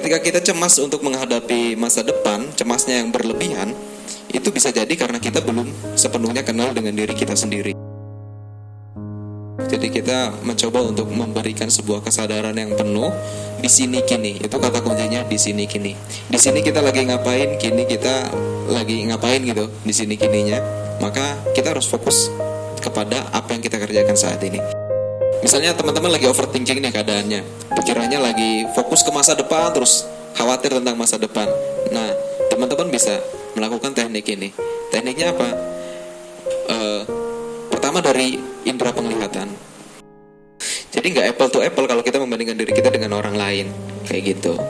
Ketika kita cemas untuk menghadapi masa depan, cemasnya yang berlebihan, itu bisa jadi karena kita belum sepenuhnya kenal dengan diri kita sendiri. Jadi kita mencoba untuk memberikan sebuah kesadaran yang penuh di sini kini. Itu kata kuncinya, di sini kini. Di sini kita lagi ngapain, kini kita lagi ngapain gitu, di sini kininya. Maka kita harus fokus kepada apa yang kita kerjakan saat ini. Misalnya teman-teman lagi overthinking nih keadaannya, pikirannya lagi fokus ke masa depan, terus khawatir tentang masa depan. Nah, teman-teman bisa melakukan teknik ini. Tekniknya apa? Pertama dari indera penglihatan. Jadi nggak apple to apple kalau kita membandingkan diri kita dengan orang lain, kayak gitu.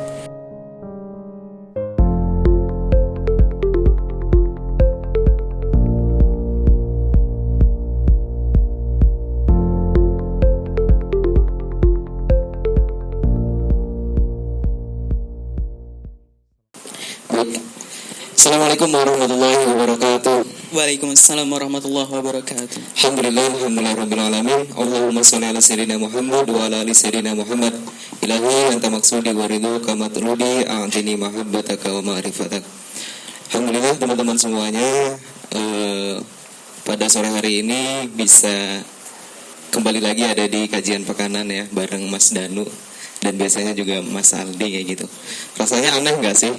Assalamualaikum warahmatullahi wabarakatuh. Waalaikumsalam warahmatullahi wabarakatuh. Alhamdulillahirrahmanirrahim. Allahumma sholli ala sayyidina Muhammad wa ala ali sayyidina Muhammad. Ilahi anta maksudi wa ridhuka matludi a'tini mahabbataka wa ma'rifatak. Alhamdulillah teman-teman semuanya, pada sore hari ini bisa kembali lagi ada di kajian pekanan ya, bareng Mas Danu dan biasanya juga Mas Aldi kayak gitu. Rasanya aneh gak sih?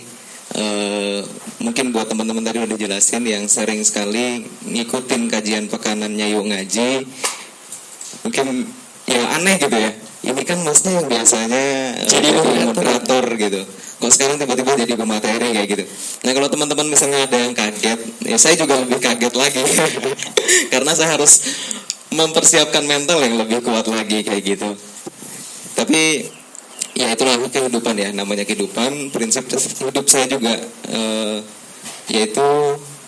Mungkin buat teman-teman tadi udah dijelasin yang sering sekali ngikutin kajian pekanannya Yuk Ngaji, mungkin ya aneh gitu ya. Ini kan masnya yang biasanya jadi moderator gitu, kok sekarang tiba-tiba jadi pemateri kayak gitu. Nah kalau teman-teman misalnya ada yang kaget, ya saya juga lebih kaget lagi karena saya harus mempersiapkan mental yang lebih kuat lagi kayak gitu. Tapi ya itulah kehidupan ya, namanya kehidupan. Prinsip hidup saya juga yaitu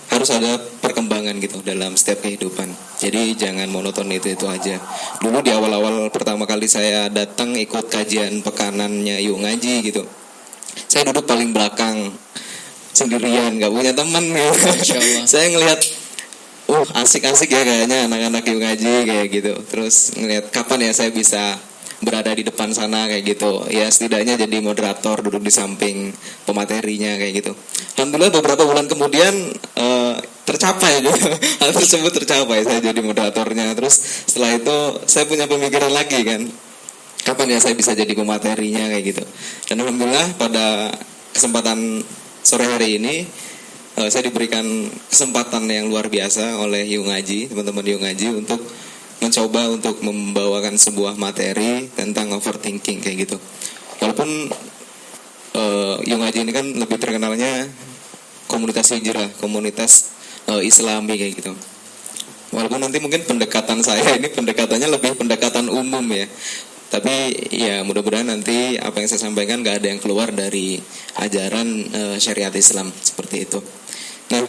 harus ada perkembangan gitu dalam setiap kehidupan. Jadi jangan monoton itu aja. Dulu di awal-awal pertama kali saya datang ikut kajian pekanannya Yuk Ngaji gitu, saya duduk paling belakang sendirian, gak punya teman gitu. Saya ngelihat asik-asik ya kayaknya anak-anak Yuk Ngaji kayak gitu. Terus ngelihat kapan ya saya bisa berada di depan sana kayak gitu. Ya setidaknya jadi moderator, duduk di samping pematerinya kayak gitu. Alhamdulillah beberapa bulan kemudian tercapai gitu. Hal tersebut tercapai, saya jadi moderatornya. Terus setelah itu saya punya pemikiran lagi kan, kapan ya saya bisa jadi pematerinya kayak gitu. Dan alhamdulillah pada kesempatan sore hari ini saya diberikan kesempatan yang luar biasa oleh Yuk Ngaji, teman-teman Yuk Ngaji, untuk mencoba untuk membawakan sebuah materi tentang overthinking kayak gitu. Walaupun Yuk Ngaji ini kan lebih terkenalnya komunitas hijrah, komunitas Islami kayak gitu. Walaupun nanti mungkin pendekatan saya ini pendekatannya lebih pendekatan umum ya. Tapi ya mudah-mudahan nanti apa yang saya sampaikan gak ada yang keluar dari ajaran syariat Islam seperti itu. Nah,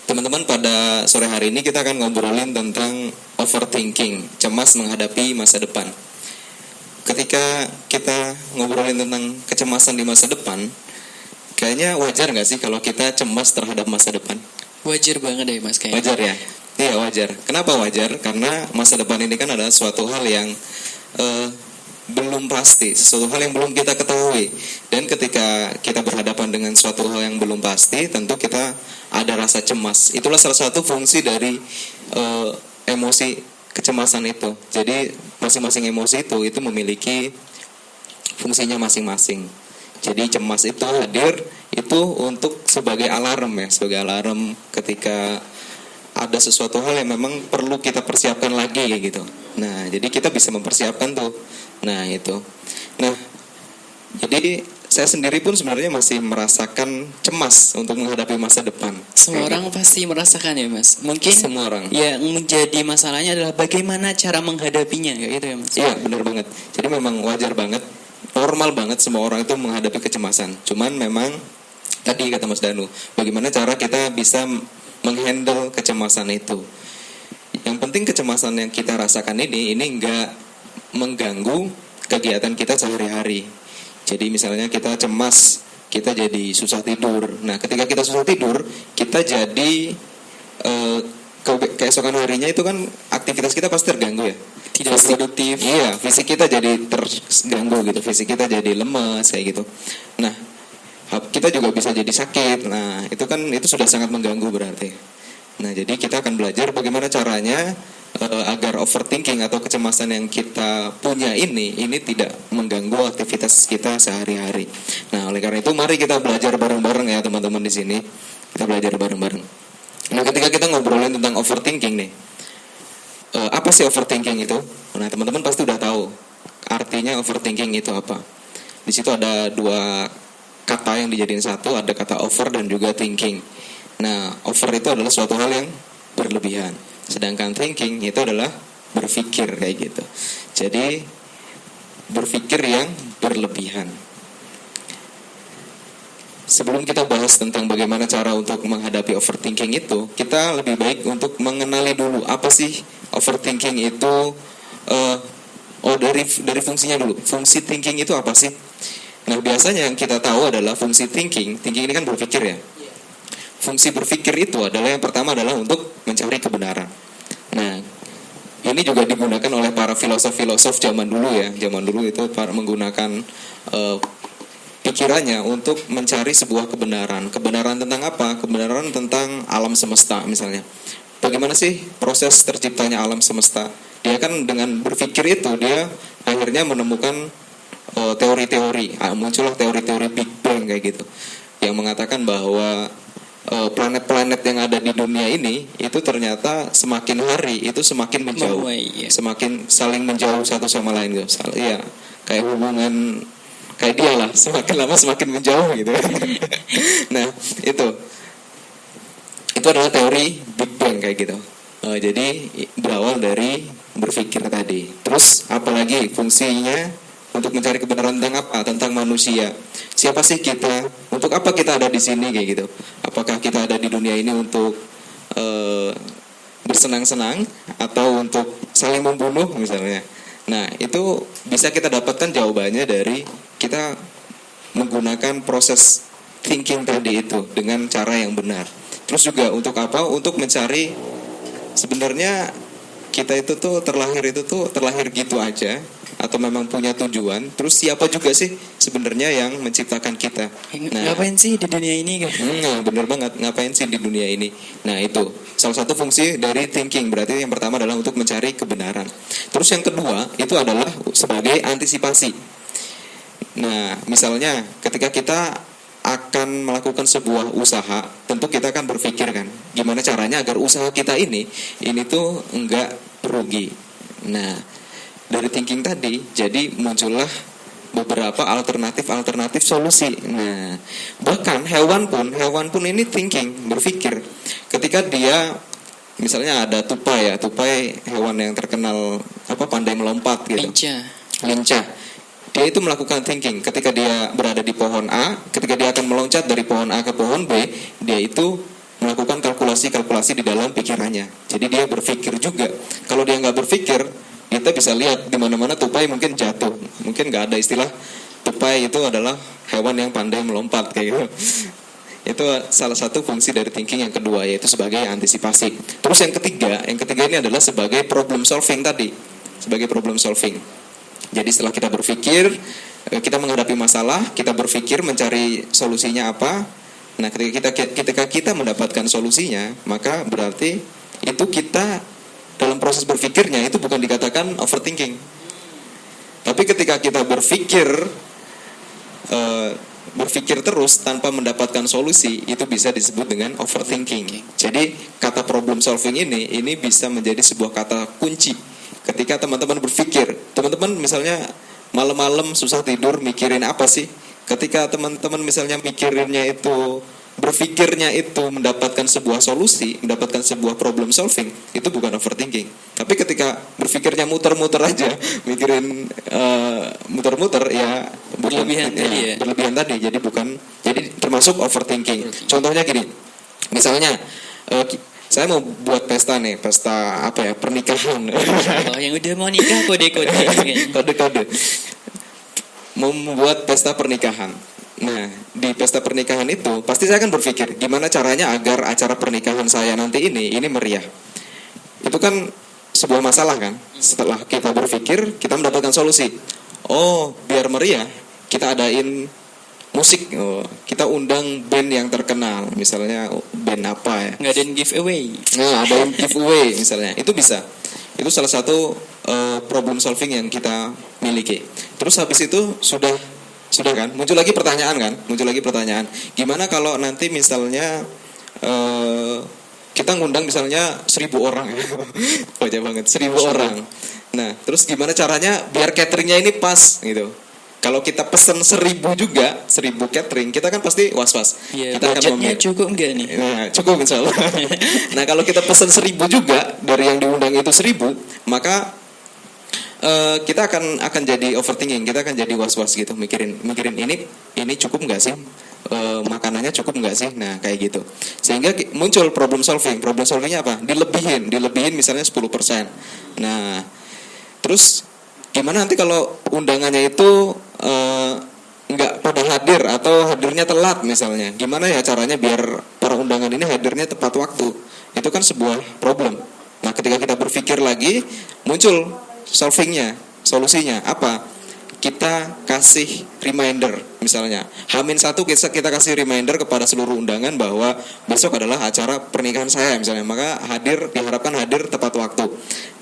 teman-teman, pada sore hari ini kita akan ngobrolin tentang overthinking, cemas menghadapi masa depan. Ketika kita ngobrolin tentang kecemasan di masa depan, kayaknya wajar gak sih kalau kita cemas terhadap masa depan? Wajar banget deh Mas kayaknya. Wajar ya? Iya wajar. Kenapa wajar? Karena masa depan ini kan adalah suatu hal yang belum pasti, sesuatu hal yang belum kita ketahui. Dan ketika kita berhadapan dengan suatu hal yang belum pasti, tentu kita ada rasa cemas. Itulah salah satu fungsi dari emosi kecemasan itu. Jadi masing-masing emosi itu memiliki fungsinya masing-masing. Jadi cemas itu hadir itu untuk sebagai alarm ya, sebagai alarm ketika ada sesuatu hal yang memang perlu kita persiapkan lagi kayak gitu. Nah, jadi kita bisa mempersiapkan tuh. Nah, itu. Nah, jadi saya sendiri pun sebenarnya masih merasakan cemas untuk menghadapi masa depan. Semua orang pasti merasakan ya Mas. Mungkin semua orang. Ya, menjadi masalahnya adalah bagaimana cara menghadapinya kayak gitu ya Mas. Iya, benar banget. Jadi memang wajar banget, normal banget semua orang itu menghadapi kecemasan. Cuman memang tadi kata Mas Danu, bagaimana cara kita bisa menghandle kecemasan itu. Yang penting kecemasan yang kita rasakan ini enggak mengganggu kegiatan kita sehari-hari. Jadi misalnya kita cemas, kita jadi susah tidur. Nah, ketika kita susah tidur, kita jadi keesokan harinya itu kan aktivitas kita pasti terganggu ya. Tidak produktif. Iya, fisik kita jadi terganggu gitu, fisik kita jadi lemes kayak gitu. Nah, kita juga bisa jadi sakit. Nah, itu sudah sangat mengganggu berarti. Nah, jadi kita akan belajar bagaimana caranya agar overthinking atau kecemasan yang kita punya ini tidak mengganggu aktivitas kita sehari-hari. Nah, oleh karena itu mari kita belajar bareng-bareng ya teman-teman di sini. Kita belajar bareng-bareng. Nah, ketika kita ngobrolin tentang overthinking nih, apa sih overthinking itu? Nah, teman-teman pasti udah tahu artinya overthinking itu apa. Di situ ada dua kata yang dijadiin satu, ada kata over dan juga thinking. Nah, over itu adalah suatu hal yang berlebihan, sedangkan thinking itu adalah berpikir kayak gitu. Jadi berpikir yang berlebihan. Sebelum kita bahas tentang bagaimana cara untuk menghadapi overthinking itu, kita lebih baik untuk mengenali dulu apa sih overthinking itu. Dari fungsinya dulu. Fungsi thinking itu apa sih? Nah, biasanya yang kita tahu adalah fungsi thinking ini kan berpikir ya. Fungsi berpikir itu adalah yang pertama adalah untuk mencari kebenaran. Nah, ini juga digunakan oleh para filosof-filosof zaman dulu ya. Zaman dulu itu menggunakan pikirannya untuk mencari sebuah kebenaran. Kebenaran tentang apa? Kebenaran tentang alam semesta misalnya. Bagaimana sih proses terciptanya alam semesta? Dia kan dengan berpikir itu dia akhirnya menemukan teori-teori. Muncullah teori-teori Big Bang kayak gitu, yang mengatakan bahwa planet-planet yang ada di dunia ini itu ternyata semakin hari itu semakin menjauh, semakin saling menjauh satu sama lain gitu. Iya, kayak hubungan kayak dia lah, semakin lama semakin menjauh gitu. Nah, itu adalah teori Big Bang kayak gitu. Jadi berawal dari berpikir tadi. Terus apalagi fungsinya untuk mencari kebenaran tentang apa? Tentang manusia. Siapa sih kita? Untuk apa kita ada di sini kayak gitu? Apakah kita ada di dunia ini untuk bersenang-senang atau untuk saling membunuh misalnya? Nah, itu bisa kita dapatkan jawabannya dari kita menggunakan proses thinking tadi itu dengan cara yang benar. Terus juga untuk apa? Untuk mencari sebenarnya kita itu tuh terlahir gitu aja atau memang punya tujuan. Terus siapa juga sih sebenarnya yang menciptakan kita? Nah, ngapain sih di dunia ini kan? Bener banget, ngapain sih di dunia ini? Nah, itu salah satu fungsi dari thinking. Berarti yang pertama adalah untuk mencari kebenaran. Terus yang kedua itu adalah sebagai antisipasi. Nah, misalnya ketika kita akan melakukan sebuah usaha, tentu kita akan berpikir kan, gimana caranya agar usaha kita ini tuh enggak rugi. Nah, dari thinking tadi, jadi muncullah beberapa alternatif solusi. Nah, bahkan hewan pun ini thinking, berpikir. Ketika dia, misalnya ada tupai hewan yang terkenal pandai melompat gitu. Lincah. Dia itu melakukan thinking. Ketika dia berada di pohon A, ketika dia akan meloncat dari pohon A ke pohon B, dia itu melakukan kalkulasi di dalam pikirannya. Jadi dia berpikir juga. Kalau dia nggak berpikir, kita bisa lihat di mana-mana tupai mungkin jatuh. Mungkin nggak ada istilah tupai itu adalah hewan yang pandai melompat kayak gitu. Itu salah satu fungsi dari thinking yang kedua, yaitu sebagai antisipasi. Terus yang ketiga ini adalah sebagai problem solving tadi. Sebagai problem solving. Jadi setelah kita berpikir, kita menghadapi masalah, kita berpikir mencari solusinya apa. Nah, ketika kita mendapatkan solusinya, maka berarti itu kita dalam proses berpikirnya itu bukan dikatakan overthinking. Tapi ketika kita berpikir terus tanpa mendapatkan solusi, itu bisa disebut dengan overthinking. Jadi kata problem solving ini bisa menjadi sebuah kata kunci. Ketika teman-teman berpikir, teman-teman misalnya malam-malam susah tidur mikirin apa sih? Ketika teman-teman misalnya berpikirnya itu mendapatkan sebuah solusi, mendapatkan sebuah problem solving, itu bukan overthinking. Tapi ketika berpikirnya muter-muter aja, mikirin muter-muter ya berlebihan tadi. Jadi termasuk overthinking. Contohnya gini, misalnya saya mau buat pesta pernikahan. Oh, yang udah mau nikah kode. Mau membuat pesta pernikahan. Nah, di pesta pernikahan itu pasti saya akan berpikir gimana caranya agar acara pernikahan saya nanti ini meriah. Itu kan sebuah masalah kan. Setelah kita berpikir, kita mendapatkan solusi. Oh, biar meriah, kita adain musik. Oh, kita undang band yang terkenal, misalnya band apa ya? Ngadain giveaway. Nah, ada yang giveaway misalnya. Itu bisa. Itu salah satu problem solving yang kita miliki. Terus habis itu sudah kan muncul lagi pertanyaan. Gimana kalau nanti misalnya kita ngundang misalnya 1.000 orang. Banyak banget, 1.000 orang. Nah, terus gimana caranya biar cateringnya ini pas gitu. Kalau kita pesen 1.000 juga, 1.000 catering, kita kan pasti was-was. Iya, Kita akan budgetnya cukup enggak nih? Nah, cukup insya Allah. Nah, kalau kita pesen 1.000 juga, dari yang diundang itu 1.000, maka kita akan jadi overthinking, kita akan jadi was-was gitu, mikirin ini cukup nggak sih, makanannya cukup nggak sih, nah kayak gitu, sehingga muncul problem solvingnya apa, dilebihin misalnya 10%. Nah, terus gimana nanti kalau undangannya itu nggak pada hadir atau hadirnya telat misalnya, gimana ya caranya biar para undangan ini hadirnya tepat waktu, itu kan sebuah problem. Nah, ketika kita berpikir lagi, muncul solusinya apa? Kita kasih reminder, misalnya H-1 kita kasih reminder kepada seluruh undangan bahwa besok adalah acara pernikahan saya misalnya, maka diharapkan hadir tepat waktu.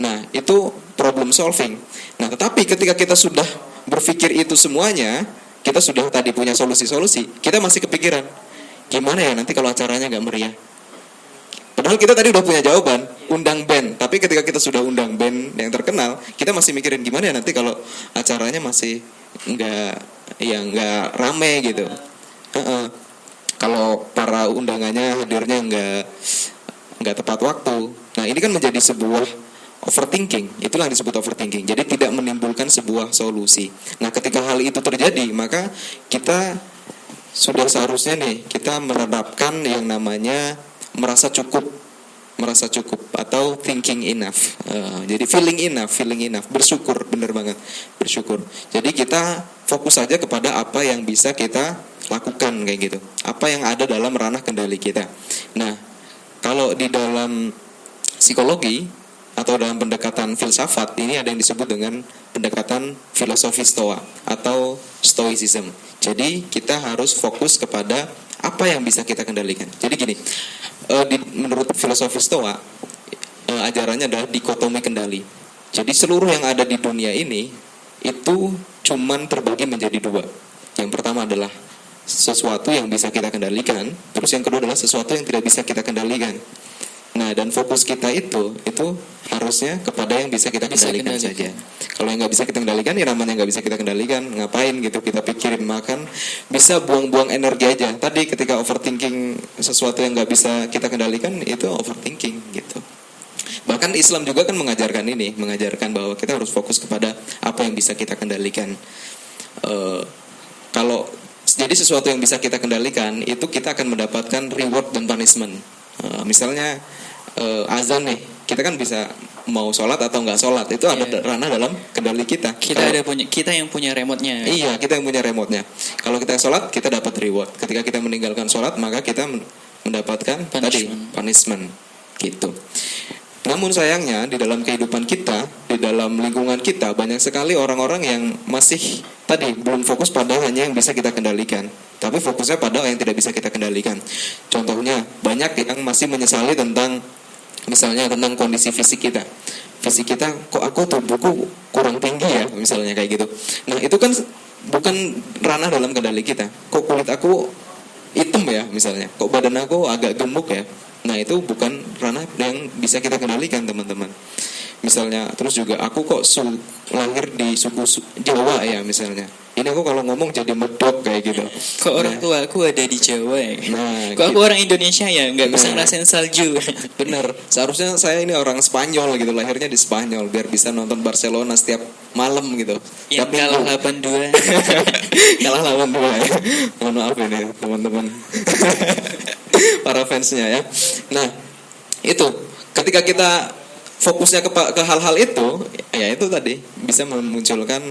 Nah, itu problem solving. Nah, tetapi ketika kita sudah berpikir itu semuanya, kita sudah tadi punya solusi-solusi, kita masih kepikiran gimana ya nanti kalau acaranya nggak meriah. Padahal kita tadi udah punya jawaban, undang band. Tapi ketika kita sudah undang band yang terkenal, kita masih mikirin gimana ya nanti kalau acaranya masih nggak rame gitu. Kalau para undangannya hadirnya nggak tepat waktu. Nah, ini kan menjadi sebuah overthinking. Itulah yang disebut overthinking. Jadi tidak menimbulkan sebuah solusi. Nah, ketika hal itu terjadi, maka kita sudah seharusnya kita menerapkan yang namanya merasa cukup atau thinking enough. Jadi feeling enough, bersyukur, bener banget, bersyukur. Jadi kita fokus saja kepada apa yang bisa kita lakukan kayak gitu, apa yang ada dalam ranah kendali kita. Nah, kalau di dalam psikologi atau dalam pendekatan filsafat, ini ada yang disebut dengan pendekatan filosofi stoa atau stoicism. Jadi kita harus fokus kepada apa yang bisa kita kendalikan. Jadi gini, menurut filosofi stoa, ajarannya adalah dikotomi kendali. Jadi seluruh yang ada di dunia ini itu cuman terbagi menjadi dua. Yang pertama adalah sesuatu yang bisa kita kendalikan, terus yang kedua adalah sesuatu yang tidak bisa kita kendalikan. Nah, dan fokus kita itu harusnya kepada yang bisa kita kendalikan saja. Kalau yang nggak bisa kita kendalikan, ya namanya nggak bisa kita kendalikan, ngapain gitu kita pikirin, makan bisa buang-buang energi aja. Tadi ketika overthinking sesuatu yang nggak bisa kita kendalikan, itu overthinking gitu. Bahkan Islam juga kan mengajarkan bahwa kita harus fokus kepada apa yang bisa kita kendalikan. Kalau jadi sesuatu yang bisa kita kendalikan, itu kita akan mendapatkan reward dan punishment. Misalnya azan nih, kita kan bisa mau sholat atau nggak sholat, itu ada ranah dalam kendali kita. Kita yang punya remote-nya. Iya, kita yang punya remote-nya. Kalau kita sholat, kita dapat reward. Ketika kita meninggalkan sholat, maka kita mendapatkan punishment gitu. Namun sayangnya di dalam kehidupan kita, di dalam lingkungan kita, banyak sekali orang-orang yang masih belum fokus pada hanya yang bisa kita kendalikan, tapi fokusnya pada yang tidak bisa kita kendalikan. Contohnya, banyak yang masih menyesali misalnya tentang kondisi fisik kita. Fisik kita, kok aku tubuhku kurang tinggi ya, misalnya kayak gitu. Nah, itu kan bukan ranah dalam kendali kita. Kok kulit aku hitam ya, misalnya. Kok badan aku agak gemuk ya. Nah, itu bukan ranah yang bisa kita kendalikan, teman-teman. Misalnya, terus juga aku kok lahir di suku Jawa ya, misalnya. Ini aku kalau ngomong jadi medok kayak gitu. Kok orang tua aku ada di Jawa ya? Nah, kok aku orang Indonesia ya, nggak bisa ngerasain salju. Bener, seharusnya saya ini orang Spanyol gitu, lahirnya di Spanyol biar bisa nonton Barcelona setiap malam gitu. Yang kalah 8-2. Kalah 8-2 ya. Mohon maaf ini teman-teman. Para fansnya ya. Nah, itu ketika kita fokusnya ke hal-hal itu, ya itu tadi bisa memunculkan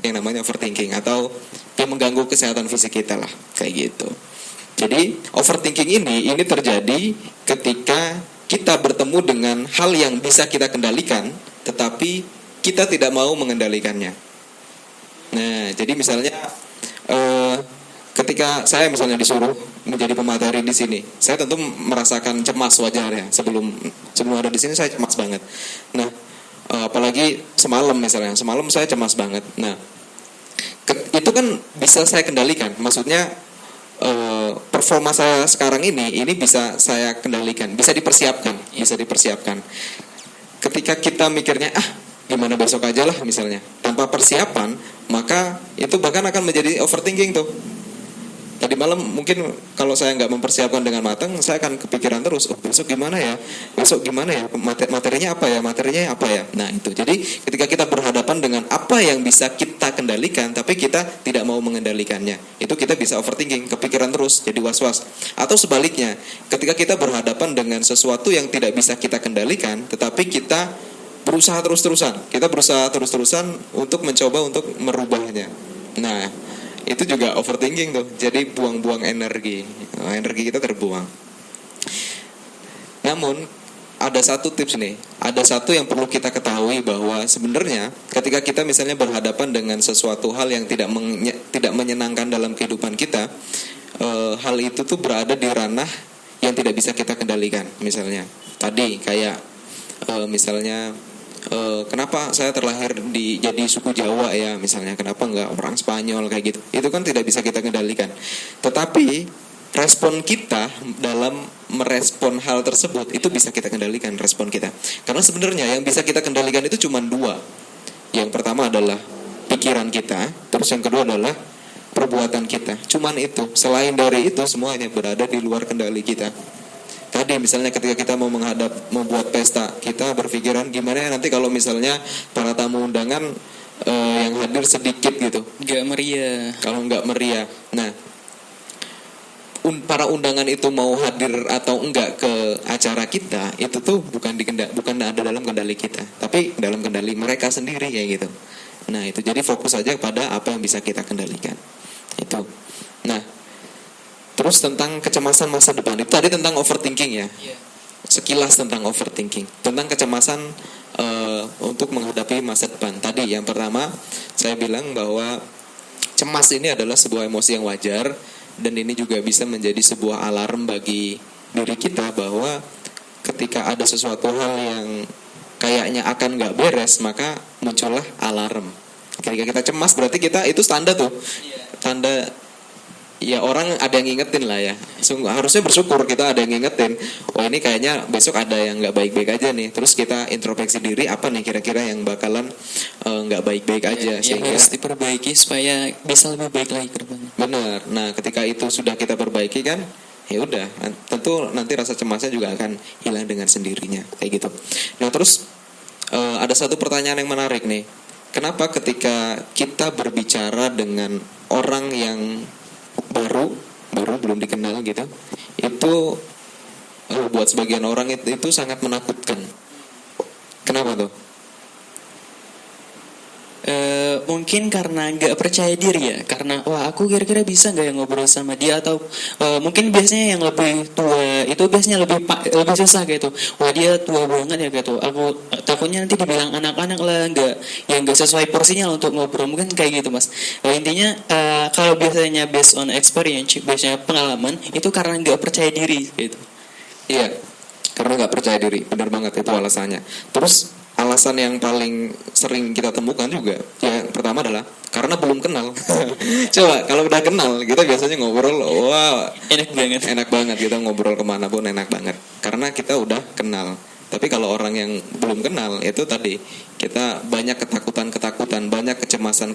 yang namanya overthinking atau yang mengganggu kesehatan fisik kita lah, kayak gitu. Jadi overthinking ini terjadi ketika kita bertemu dengan hal yang bisa kita kendalikan, tetapi kita tidak mau mengendalikannya. Nah, jadi misalnya ketika saya misalnya disuruh menjadi pemateri di sini, saya tentu merasakan cemas, wajar ya. Sebelum ada di sini saya cemas banget. Nah, apalagi semalam saya cemas banget. Nah, itu kan bisa saya kendalikan. Maksudnya performa saya sekarang ini bisa saya kendalikan, bisa dipersiapkan. Ketika kita mikirnya gimana besok aja lah misalnya, tanpa persiapan, maka itu bahkan akan menjadi overthinking tuh. Tadi malam mungkin kalau saya nggak mempersiapkan dengan matang, saya akan kepikiran terus, besok gimana ya, materinya apa ya. Nah itu, jadi ketika kita berhadapan dengan apa yang bisa kita kendalikan, tapi kita tidak mau mengendalikannya, itu kita bisa overthinking, kepikiran terus, jadi was-was. Atau sebaliknya, ketika kita berhadapan dengan sesuatu yang tidak bisa kita kendalikan, tetapi kita berusaha terus-terusan untuk mencoba untuk merubahnya. Nah, itu juga overthinking tuh. Jadi buang-buang energi kita terbuang. Namun ada satu tips nih, ada satu yang perlu kita ketahui, bahwa sebenarnya ketika kita misalnya berhadapan dengan sesuatu hal yang tidak menyenangkan dalam kehidupan kita, hal itu tuh berada di ranah yang tidak bisa kita kendalikan. Misalnya tadi kayak misalnya kenapa saya terlahir jadi suku Jawa ya, misalnya kenapa nggak orang Spanyol kayak gitu, itu kan tidak bisa kita kendalikan. Tetapi respon kita dalam merespon hal tersebut itu bisa kita kendalikan, respon kita. Karena sebenarnya yang bisa kita kendalikan itu cuma dua. Yang pertama adalah pikiran kita, terus yang kedua adalah perbuatan kita. Cuman itu. Selain dari itu semuanya berada di luar kendali kita. Tadi misalnya ketika kita mau membuat pesta, kita berpikiran gimana ya nanti kalau misalnya para tamu undangan yang hadir sedikit gitu, kalau nggak meriah. Nah, para undangan itu mau hadir atau enggak ke acara kita, itu tuh bukan ada dalam kendali kita, tapi dalam kendali mereka sendiri kayak gitu. Nah itu, jadi fokus aja pada apa yang bisa kita kendalikan itu. Nah, terus tentang kecemasan masa depan, itu tadi tentang overthinking ya. Sekilas tentang overthinking, tentang kecemasan untuk menghadapi masa depan. Tadi yang pertama saya bilang bahwa cemas ini adalah sebuah emosi yang wajar, dan ini juga bisa menjadi sebuah alarm bagi diri kita bahwa ketika ada sesuatu hal yang kayaknya akan gak beres, maka muncullah alarm. Ketika kita cemas berarti kita, itu tanda tuh, tanda ya orang ada yang ngingetin lah ya. Harusnya bersyukur kita ada yang ngingetin, ini kayaknya besok ada yang gak baik-baik aja nih. Terus kita introspeksi diri, apa nih kira-kira yang bakalan gak baik-baik aja, sehingga harus diperbaiki supaya bisa lebih baik lagi ke depannya. Benar. Nah ketika itu sudah kita perbaiki kan, ya udah, tentu nanti rasa cemasnya juga akan hilang dengan sendirinya kayak gitu. Nah terus ada satu pertanyaan yang menarik nih. Kenapa ketika kita berbicara dengan orang yang baru belum dikenal gitu, itu buat sebagian orang itu sangat menakutkan. Kenapa tuh? Mungkin karena nggak percaya diri ya, karena wah aku kira-kira bisa nggak yang ngobrol sama dia, atau mungkin biasanya yang lebih tua itu biasanya lebih susah gitu. Wah dia tua banget ya gitu, aku takutnya nanti dibilang anak-anak lah, nggak sesuai porsinya untuk ngobrol, mungkin kayak gitu mas. Intinya kalau biasanya based on experience, biasanya pengalaman, itu karena nggak percaya diri gitu. Iya, karena nggak percaya diri, benar banget itu alasannya. Terus alasan yang paling sering kita temukan juga, yang pertama adalah karena belum kenal. Coba kalau udah kenal, kita biasanya ngobrol, wah enak banget kita ngobrol kemana pun enak banget, karena kita udah kenal. Tapi kalau orang yang belum kenal, itu tadi kita banyak ketakutan, banyak kecemasan.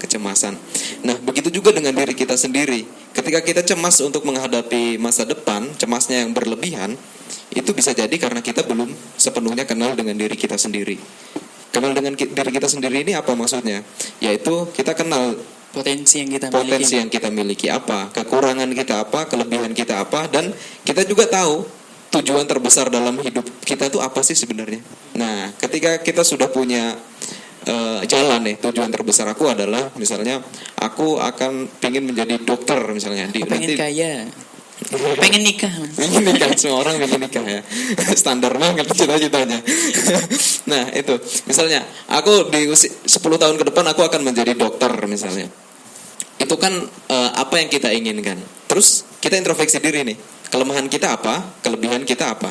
Nah begitu juga dengan diri kita sendiri. Ketika kita cemas untuk menghadapi masa depan, cemasnya yang berlebihan, itu bisa jadi karena kita belum sepenuhnya kenal dengan diri kita sendiri. Kenal dengan diri kita sendiri ini apa maksudnya? Yaitu kita kenal potensi yang kita miliki apa, kekurangan kita apa, kelebihan kita apa, dan kita juga tahu tujuan terbesar dalam hidup kita itu apa sih sebenarnya. Nah, ketika kita sudah punya jalan nih, tujuan terbesar aku adalah misalnya aku akan pengen menjadi dokter misalnya, pengen kaya. Pengen nikah, Mas. Pengen nikah, semua orang pengen nikah ya. Standar banget cita-citanya. Nah itu, misalnya aku di 10 tahun ke depan aku akan menjadi dokter misalnya. Itu kan apa yang kita inginkan. Terus kita introspeksi diri nih. Kelemahan kita apa? Kelebihan kita apa?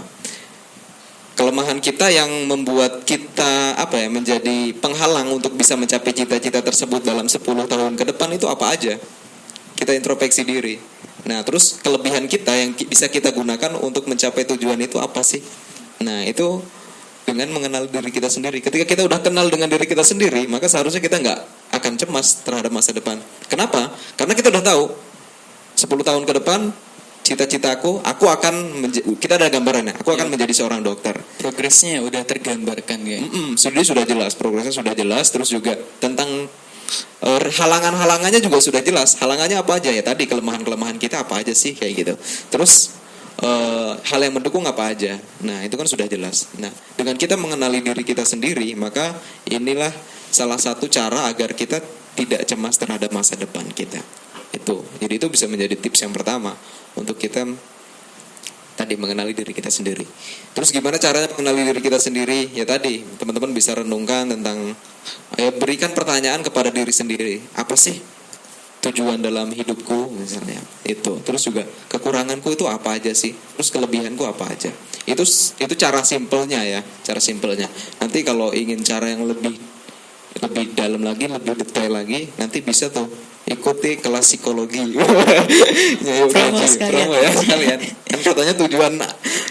Kelemahan kita yang membuat kita menjadi penghalang untuk bisa mencapai cita-cita tersebut dalam 10 tahun ke depan itu apa aja? Kita introspeksi diri. Nah, terus kelebihan kita yang bisa kita gunakan untuk mencapai tujuan itu apa sih? Nah, itu dengan mengenal diri kita sendiri. Ketika kita udah kenal dengan diri kita sendiri, maka seharusnya kita nggak akan cemas terhadap masa depan. Kenapa? Karena kita udah tahu 10 tahun ke depan cita-citaku, kita ada gambarannya. Aku akan menjadi seorang dokter. Progresnya udah tergambarkan ya. Sudah jelas, progresnya sudah jelas. Terus juga tentang halangan-halangannya juga sudah jelas. Halangannya apa aja ya tadi, kelemahan-kelemahan kita apa aja sih kayak gitu. Terus hal yang mendukung apa aja. Nah itu kan sudah jelas. Nah dengan kita mengenali diri kita sendiri, maka inilah salah satu cara agar kita tidak cemas terhadap masa depan kita. Jadi itu bisa menjadi tips yang pertama untuk kita tadi mengenali diri kita sendiri. Terus gimana caranya mengenali diri kita sendiri? Ya tadi teman-teman bisa renungkan tentang berikan pertanyaan kepada diri sendiri. Apa sih tujuan dalam hidupku misalnya? Itu. Terus juga kekuranganku itu apa aja sih? Terus kelebihanku apa aja? Itu cara simpelnya ya, cara simpelnya. Nanti kalau ingin cara yang lebih dalam lagi, lebih detail lagi, nanti bisa tuh ikuti kelas psikologi. Promo ya sekalian. Kan katanya tujuan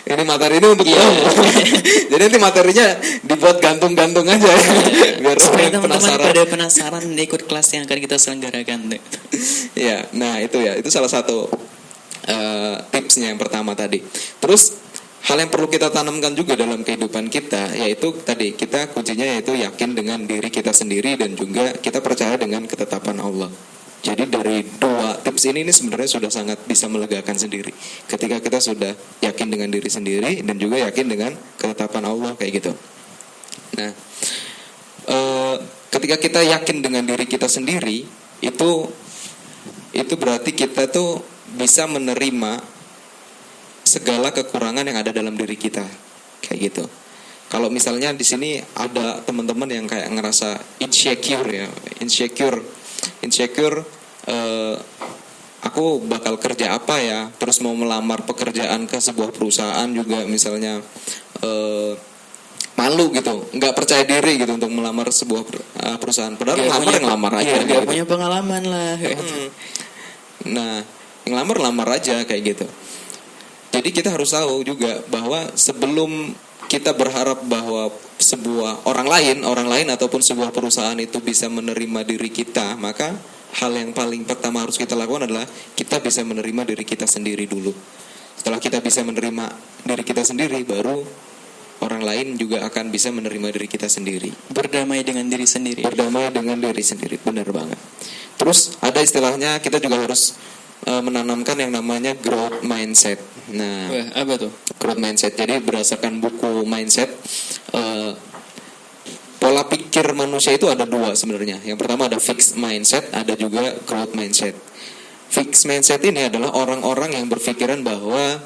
ini materi ini untuk promo. Jadi nanti materinya dibuat gantung-gantung aja ya. Biar supaya teman-teman pada penasaran ikut kelas yang akan kita selenggarakan. Ya, nah itu salah satu tipsnya yang pertama tadi. Terus hal yang perlu kita tanamkan juga dalam kehidupan kita, yaitu tadi kita kuncinya yaitu yakin dengan diri kita sendiri dan juga kita percaya dengan ketetapan Allah. Jadi dari dua tips ini sebenarnya sudah sangat bisa melegakan sendiri. Ketika kita sudah yakin dengan diri sendiri dan juga yakin dengan ketetapan Allah kayak gitu. Nah, ketika kita yakin dengan diri kita sendiri, itu berarti kita tuh bisa menerima segala kekurangan yang ada dalam diri kita kayak gitu. Kalau misalnya di sini ada teman-teman yang kayak ngerasa insecure, aku bakal kerja apa ya, terus mau melamar pekerjaan ke sebuah perusahaan juga misalnya malu gitu, nggak percaya diri gitu untuk melamar sebuah perusahaan. Padahal ngelamar aja. Nggak punya pengalaman lah. Nah, ngelamar aja kayak gitu. Jadi kita harus tahu juga bahwa sebelum kita berharap bahwa sebuah orang lain ataupun sebuah perusahaan itu bisa menerima diri kita, maka hal yang paling pertama harus kita lakukan adalah kita bisa menerima diri kita sendiri dulu. Setelah kita bisa menerima diri kita sendiri, baru orang lain juga akan bisa menerima diri kita sendiri. Berdamai dengan diri sendiri. Benar banget. Terus ada istilahnya, kita juga harus menanamkan yang namanya growth mindset. Nah, apa tuh? Growth mindset. Jadi berdasarkan buku mindset, pola pikir manusia itu ada dua sebenarnya. Yang pertama ada fixed mindset, ada juga growth mindset. Fixed mindset ini adalah orang-orang yang berpikiran bahwa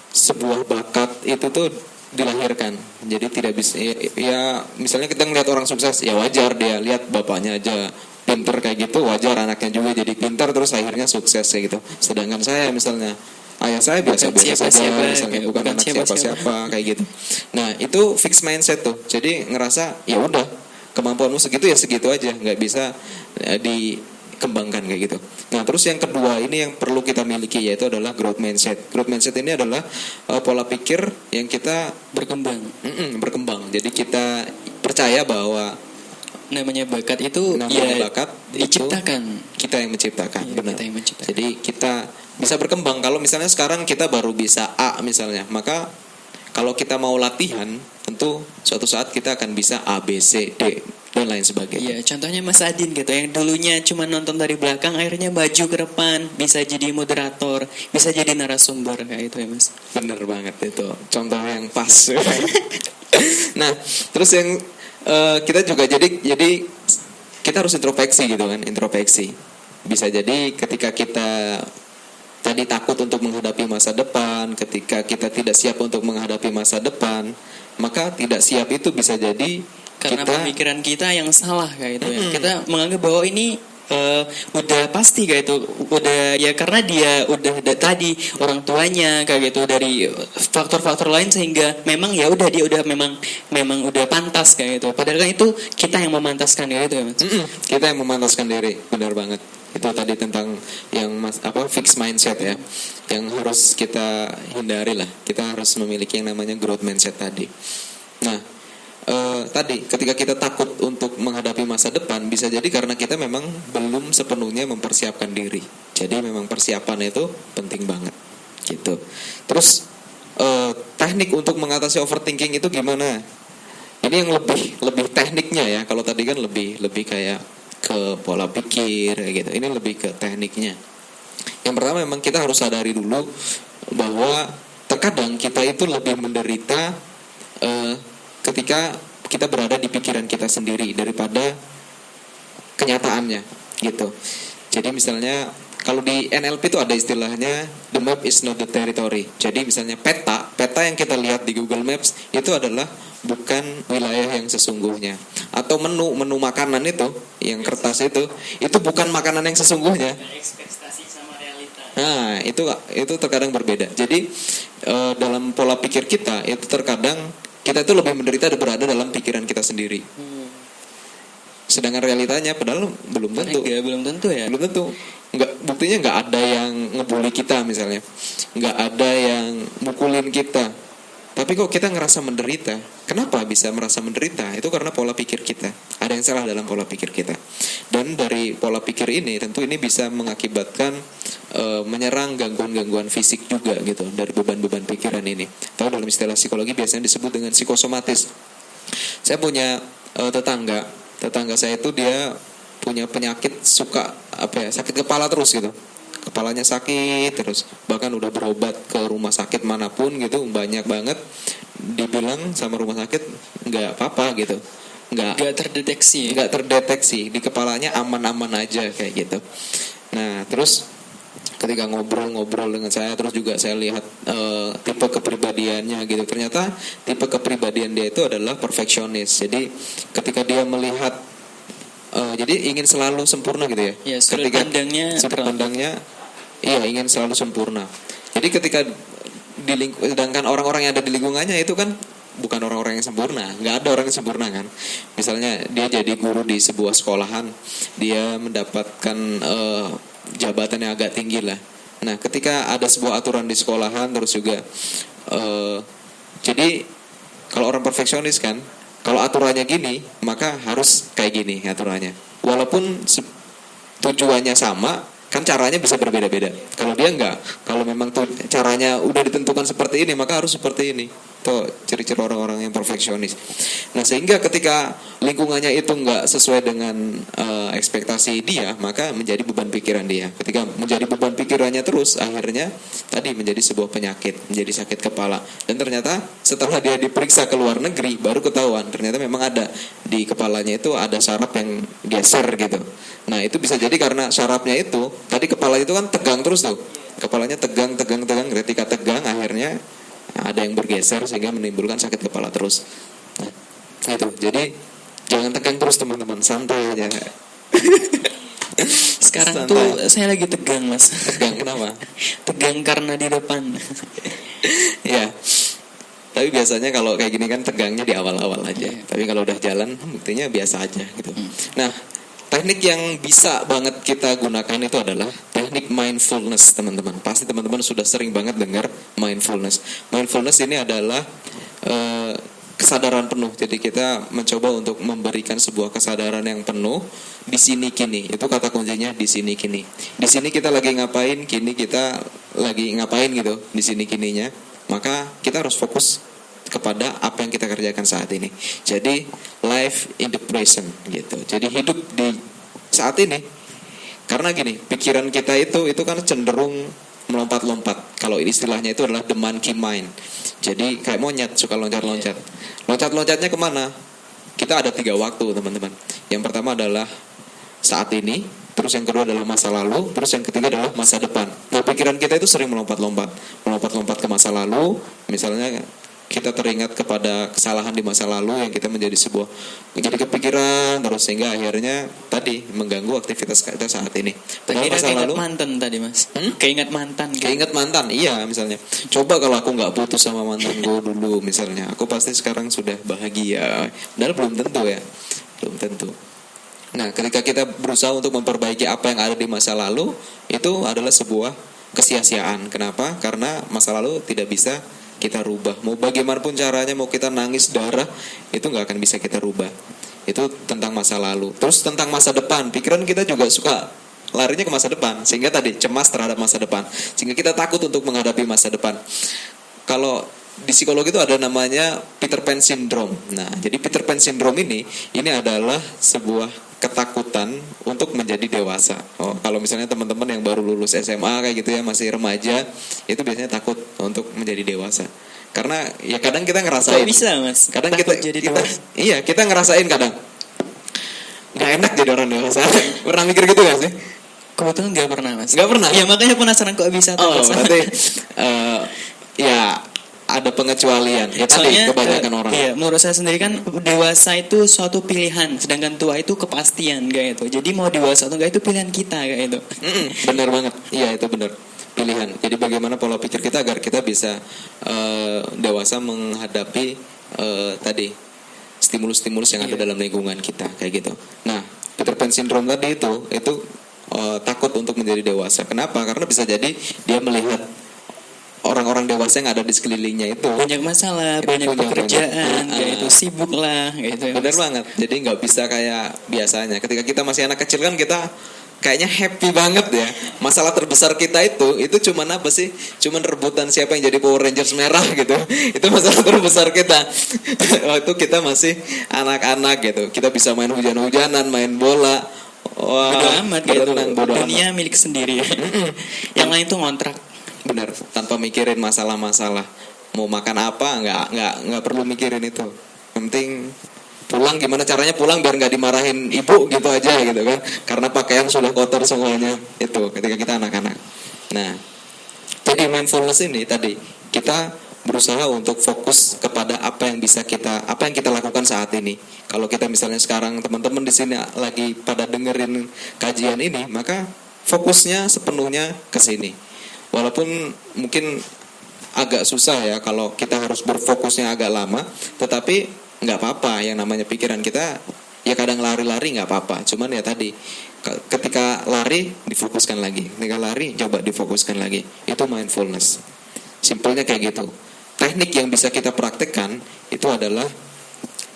sebuah bakat itu tuh dilahirkan. Jadi tidak bisa ya misalnya kita ngelihat orang sukses, ya wajar dia lihat bapaknya aja pinter kayak gitu, wajar anaknya juga jadi pintar terus akhirnya sukses kayak gitu. Sedangkan saya misalnya ayah saya biasa-biasa saja, misalnya bukan anak siapa-siapa kayak gitu. Nah itu fixed mindset tuh. Jadi ngerasa ya udah kemampuanmu segitu ya segitu aja, nggak bisa dikembangkan kayak gitu. Nah terus yang kedua ini yang perlu kita miliki yaitu adalah growth mindset. Growth mindset ini adalah pola pikir yang kita berkembang. Jadi kita percaya bahwa namanya bakat itu diciptakan. Kita yang menciptakan. Benar. Kita yang menciptakan. Jadi kita bisa berkembang. Kalau misalnya sekarang kita baru bisa A misalnya, maka kalau kita mau latihan, tentu suatu saat kita akan bisa A, B, C, D dan lain sebagainya. Iya, contohnya Mas Adin gitu, yang dulunya cuma nonton dari belakang, akhirnya maju ke depan, bisa jadi moderator, bisa jadi narasumber kayak itu ya Mas. Bener banget itu, contoh yang pas. Nah, terus yang kita juga jadi kita harus introspeksi gitu kan, introspeksi. Bisa jadi ketika kita tadi takut untuk menghadapi masa depan, ketika kita tidak siap untuk menghadapi masa depan, maka tidak siap itu bisa jadi Karena kita pemikiran kita yang salah kayak gitu ya. Kita menganggap bahwa ini udah pasti kayak itu, udah ya karena dia udah tadi orang tuanya kayak gitu, dari faktor-faktor lain sehingga memang ya udah dia udah memang udah pantas kayak gitu. Padahal kan itu kita yang memantaskan kayak gitu ya, Mas. kita yang memantaskan diri, benar banget. Itu tadi tentang yang fixed mindset ya, yang harus kita hindari lah. Kita harus memiliki yang namanya growth mindset tadi. Nah, tadi ketika kita takut untuk menghadapi masa depan, bisa jadi karena kita memang belum sepenuhnya mempersiapkan diri. Jadi memang persiapan itu penting banget gitu. Terus teknik untuk mengatasi overthinking itu gimana? Ini yang lebih tekniknya ya. Kalau tadi kan lebih kayak ke pola pikir kayak gitu. Ini lebih ke tekniknya. Yang pertama memang kita harus sadari dulu bahwa terkadang kita itu lebih menderita ketika kita berada di pikiran kita sendiri daripada kenyataannya gitu. Jadi misalnya kalau di NLP itu ada istilahnya the map is not the territory. Jadi misalnya peta yang kita lihat di Google Maps itu adalah bukan wilayah yang sesungguhnya. Atau menu makanan itu yang kertas itu bukan makanan yang sesungguhnya. Ekspektasi sama realita. Nah, itu terkadang berbeda. Jadi dalam pola pikir kita itu terkadang kita itu lebih menderita berada dalam pikiran kita sendiri. Sedangkan realitanya padahal belum tentu. Belum tentu ya. Belum tentu. Buktinya nggak ada yang ngebully kita misalnya, nggak ada yang mukulin kita. Tapi kok kita ngerasa menderita? Kenapa bisa merasa menderita? Itu karena pola pikir kita. Ada yang salah dalam pola pikir kita. Dan dari pola pikir ini tentu ini bisa mengakibatkan menyerang gangguan-gangguan fisik juga gitu dari beban-beban pikiran ini. Tahu dalam istilah psikologi biasanya disebut dengan psikosomatis. Saya punya tetangga saya itu dia punya penyakit sakit kepala terus gitu. Kepalanya sakit terus, bahkan udah berobat ke rumah sakit manapun gitu, banyak banget. Dibilang sama rumah sakit nggak apa-apa gitu, nggak terdeteksi di kepalanya, aman-aman aja kayak gitu. Nah terus ketika ngobrol dengan saya, terus juga saya lihat tipe kepribadiannya gitu, ternyata tipe kepribadian dia itu adalah perfeksionis. Jadi ketika dia melihat jadi ingin selalu sempurna gitu ya. Sudut pandangnya ingin selalu sempurna. Jadi ketika sedangkan orang-orang yang ada di lingkungannya itu kan bukan orang-orang yang sempurna, nggak ada orang yang sempurna kan. Misalnya dia jadi guru di sebuah sekolahan, dia mendapatkan jabatan yang agak tinggi lah. Nah ketika ada sebuah aturan di sekolahan, terus juga jadi kalau orang perfeksionis kan, kalau aturannya gini, maka harus kayak gini aturannya. Walaupun tujuannya sama, kan caranya bisa berbeda-beda. Kalau dia enggak, kalau memang caranya udah ditentukan seperti ini, maka harus seperti ini. Itu ciri-ciri orang-orang yang perfeksionis. Nah sehingga ketika lingkungannya itu enggak sesuai dengan ekspektasi dia, maka menjadi beban pikiran dia. Ketika menjadi beban pikirannya terus, akhirnya tadi menjadi sebuah penyakit, menjadi sakit kepala. Dan ternyata setelah dia diperiksa ke luar negeri, baru ketahuan ternyata memang ada di kepalanya itu ada saraf yang geser gitu. Nah itu bisa jadi karena sarafnya itu, tadi kepala itu kan tegang terus tuh, kepalanya tegang, ketika tegang akhirnya ada yang bergeser sehingga menimbulkan sakit kepala terus. Nah, itu. Jadi jangan tegang terus teman-teman, santai aja. Sekarang santai. Tuh saya lagi tegang, Mas. Tegang kenapa? Tegang karena di depan. Ya. Tapi biasanya kalau kayak gini kan tegangnya di awal-awal aja. Tapi kalau udah jalan buktinya biasa aja gitu. Nah, teknik yang bisa banget kita gunakan itu adalah teknik mindfulness, teman-teman. Pasti teman-teman sudah sering banget dengar mindfulness. Mindfulness ini adalah kesadaran penuh. Jadi kita mencoba untuk memberikan sebuah kesadaran yang penuh di sini kini. Itu kata kuncinya, di sini kini. Di sini kita lagi ngapain, kini kita lagi ngapain gitu, di sini kininya. Maka kita harus fokus kepada apa yang kita kerjakan saat ini. Jadi live in the present gitu. Jadi hidup di saat ini. Karena gini, pikiran kita itu kan cenderung melompat-lompat. Kalau istilahnya itu adalah the monkey mind. Jadi kayak monyet suka loncat-loncat. Loncat-loncatnya kemana? Kita ada 3 waktu, teman-teman. Yang pertama adalah saat ini, terus yang kedua adalah masa lalu, terus yang ketiga adalah masa depan. Nah, pikiran kita itu sering melompat-lompat ke masa lalu. Misalnya kita teringat kepada kesalahan di masa lalu yang kita menjadi kepikiran terus, sehingga akhirnya tadi mengganggu aktivitas kita saat ini. Padahal masa Keingat lalu, mantan tadi mas. Keingat mantan. Gitu. keinget mantan, iya misalnya. Coba kalau aku nggak putus sama mantan gue dulu misalnya, aku pasti sekarang sudah bahagia. Padahal belum tentu ya, belum tentu. Nah, ketika kita berusaha untuk memperbaiki apa yang ada di masa lalu, itu adalah sebuah kesia-siaan. Kenapa? Karena masa lalu tidak bisa kita rubah. Mau bagaimanapun caranya, mau kita nangis darah, itu nggak akan bisa kita rubah. Itu tentang masa lalu. Terus tentang masa depan, pikiran kita juga suka larinya ke masa depan, sehingga tadi cemas terhadap masa depan, sehingga kita takut untuk menghadapi masa depan. Kalau di psikologi itu ada namanya Peter Pan Syndrome. Nah, jadi Peter Pan Syndrome ini adalah sebuah ketakutan untuk menjadi dewasa. Oh, kalau misalnya teman-teman yang baru lulus SMA kayak gitu ya, masih remaja, itu biasanya takut untuk menjadi dewasa. Karena ya kadang kita ngerasain. Kok bisa mas? Kadang Takut kita, jadi kita dewasa. iya, kita ngerasain kadang nggak enak jadi orang dewasa. Pernah mikir gitu gak sih? Kebetulan nggak pernah mas. Nggak pernah? Ya makanya penasaran kok bisa. Oh, Mas. berarti ya ada pengecualian. Ya tadi Soalnya, kebanyakan orang. Iya, menurut saya sendiri kan dewasa itu suatu pilihan, sedangkan tua itu kepastian kayak itu. Jadi mau dewasa atau enggak itu pilihan kita kayak itu. Benar banget. Iya, itu benar. Pilihan. Jadi bagaimana pola pikir kita agar kita bisa dewasa menghadapi tadi stimulus-stimulus yang ada dalam lingkungan kita kayak gitu. Nah, Peter Pan Syndrome tadi itu takut untuk menjadi dewasa. Kenapa? Karena bisa jadi dia melihat orang-orang dewasa yang ada di sekelilingnya itu Banyak masalah, banyak punya pekerjaan, banyak. kayak itu sibuk lah, kayak itu. Ya, benar Mas. banget. Jadi nggak bisa kayak biasanya. Ketika kita masih anak kecil kan kita kayaknya happy banget ya. Masalah terbesar kita itu cuman apa sih? Cuman rebutan siapa yang jadi Power Rangers merah gitu. Itu masalah terbesar kita. Waktu kita masih anak-anak gitu. Kita bisa main hujan-hujanan, main bola. Wah, Bodo amat kayak itu. berenang, bodo Dunia amat. milik sendiri. Yang lain tuh ngontrak. Benar, tanpa mikirin masalah-masalah. Mau makan apa nggak perlu mikirin itu. Yang penting pulang, gimana caranya pulang biar nggak dimarahin ibu gitu aja gitu kan. Karena pakaian sudah kotor semuanya. Itu ketika kita anak-anak. Nah, jadi mindfulness ini tadi kita berusaha untuk fokus kepada apa yang kita lakukan saat ini. Kalau kita misalnya sekarang teman-teman di sini lagi pada dengerin kajian ini, maka fokusnya sepenuhnya ke sini. Walaupun mungkin agak susah ya kalau kita harus berfokusnya agak lama, tetapi nggak apa-apa. Yang namanya pikiran kita ya kadang lari-lari nggak apa-apa. Cuman ya tadi ketika lari difokuskan lagi, ketika lari coba difokuskan lagi. Itu mindfulness. Simpelnya kayak gitu. Teknik yang bisa kita praktekkan itu adalah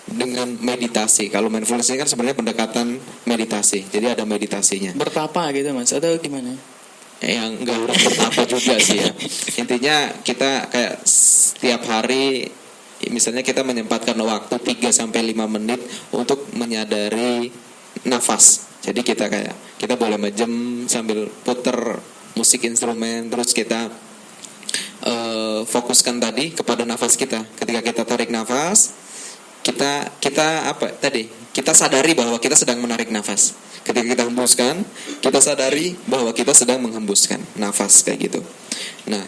dengan meditasi. Kalau mindfulness ini kan sebenarnya pendekatan meditasi. Jadi ada meditasinya. Bertapa gitu mas, atau gimana? Yang nggak harus bertapa juga sih ya. Intinya kita kayak setiap hari misalnya kita menyempatkan waktu 3-5 menit untuk menyadari nafas. Jadi kita boleh menjem sambil puter musik instrumen, terus kita fokuskan tadi kepada nafas kita. Ketika kita tarik nafas, kita sadari bahwa kita sedang menarik nafas. Ketika kita hembuskan, kita sadari bahwa kita sedang menghembuskan nafas kayak gitu. Nah,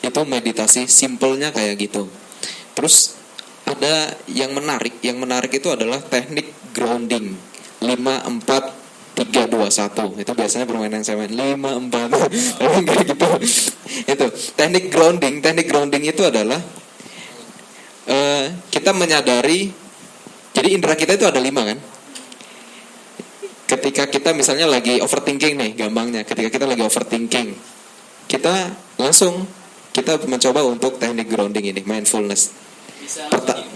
itu meditasi simpelnya kayak gitu. Terus ada yang menarik itu adalah teknik grounding 5-4-3-2-1. Itu biasanya permainan saya main 5-4 kayak gitu. Itu teknik grounding itu adalah kita menyadari. Jadi indera kita itu ada 5 kan. Ketika kita misalnya lagi overthinking nih, gampangnya ketika kita lagi overthinking, kita mencoba untuk teknik grounding ini, mindfulness.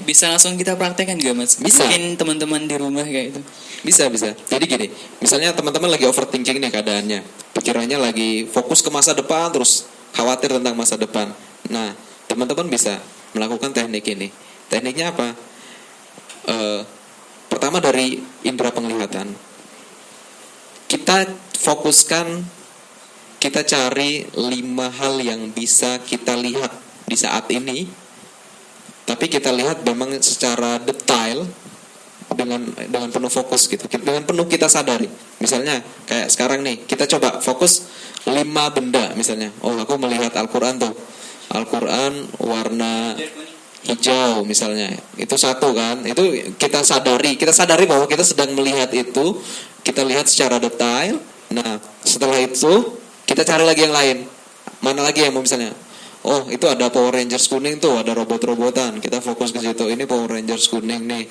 Bisa langsung kita praktekkan juga mas? Bisa. Mungkin teman-teman di rumah kayak itu. Bisa. Jadi gini, misalnya teman-teman lagi overthinking nih keadaannya, pikirannya lagi fokus ke masa depan, terus khawatir tentang masa depan. Nah, teman-teman bisa melakukan teknik ini. Tekniknya apa? Pertama dari indera penglihatan. Kita fokuskan, kita cari 5 hal yang bisa kita lihat di saat ini. Tapi kita lihat memang secara detail dengan penuh fokus gitu. Dengan penuh kita sadari. Misalnya kayak sekarang nih, kita coba fokus 5 benda misalnya. Oh, aku melihat Al-Qur'an tuh. Al-Qur'an warna hijau misalnya. Itu satu kan. Itu kita sadari bahwa kita sedang melihat itu, kita lihat secara detail. Nah, setelah itu kita cari lagi yang lain. Mana lagi yang mau misalnya? Oh, itu ada Power Rangers kuning tuh, ada robot-robotan. Kita fokus ke situ. Ini Power Rangers kuning nih.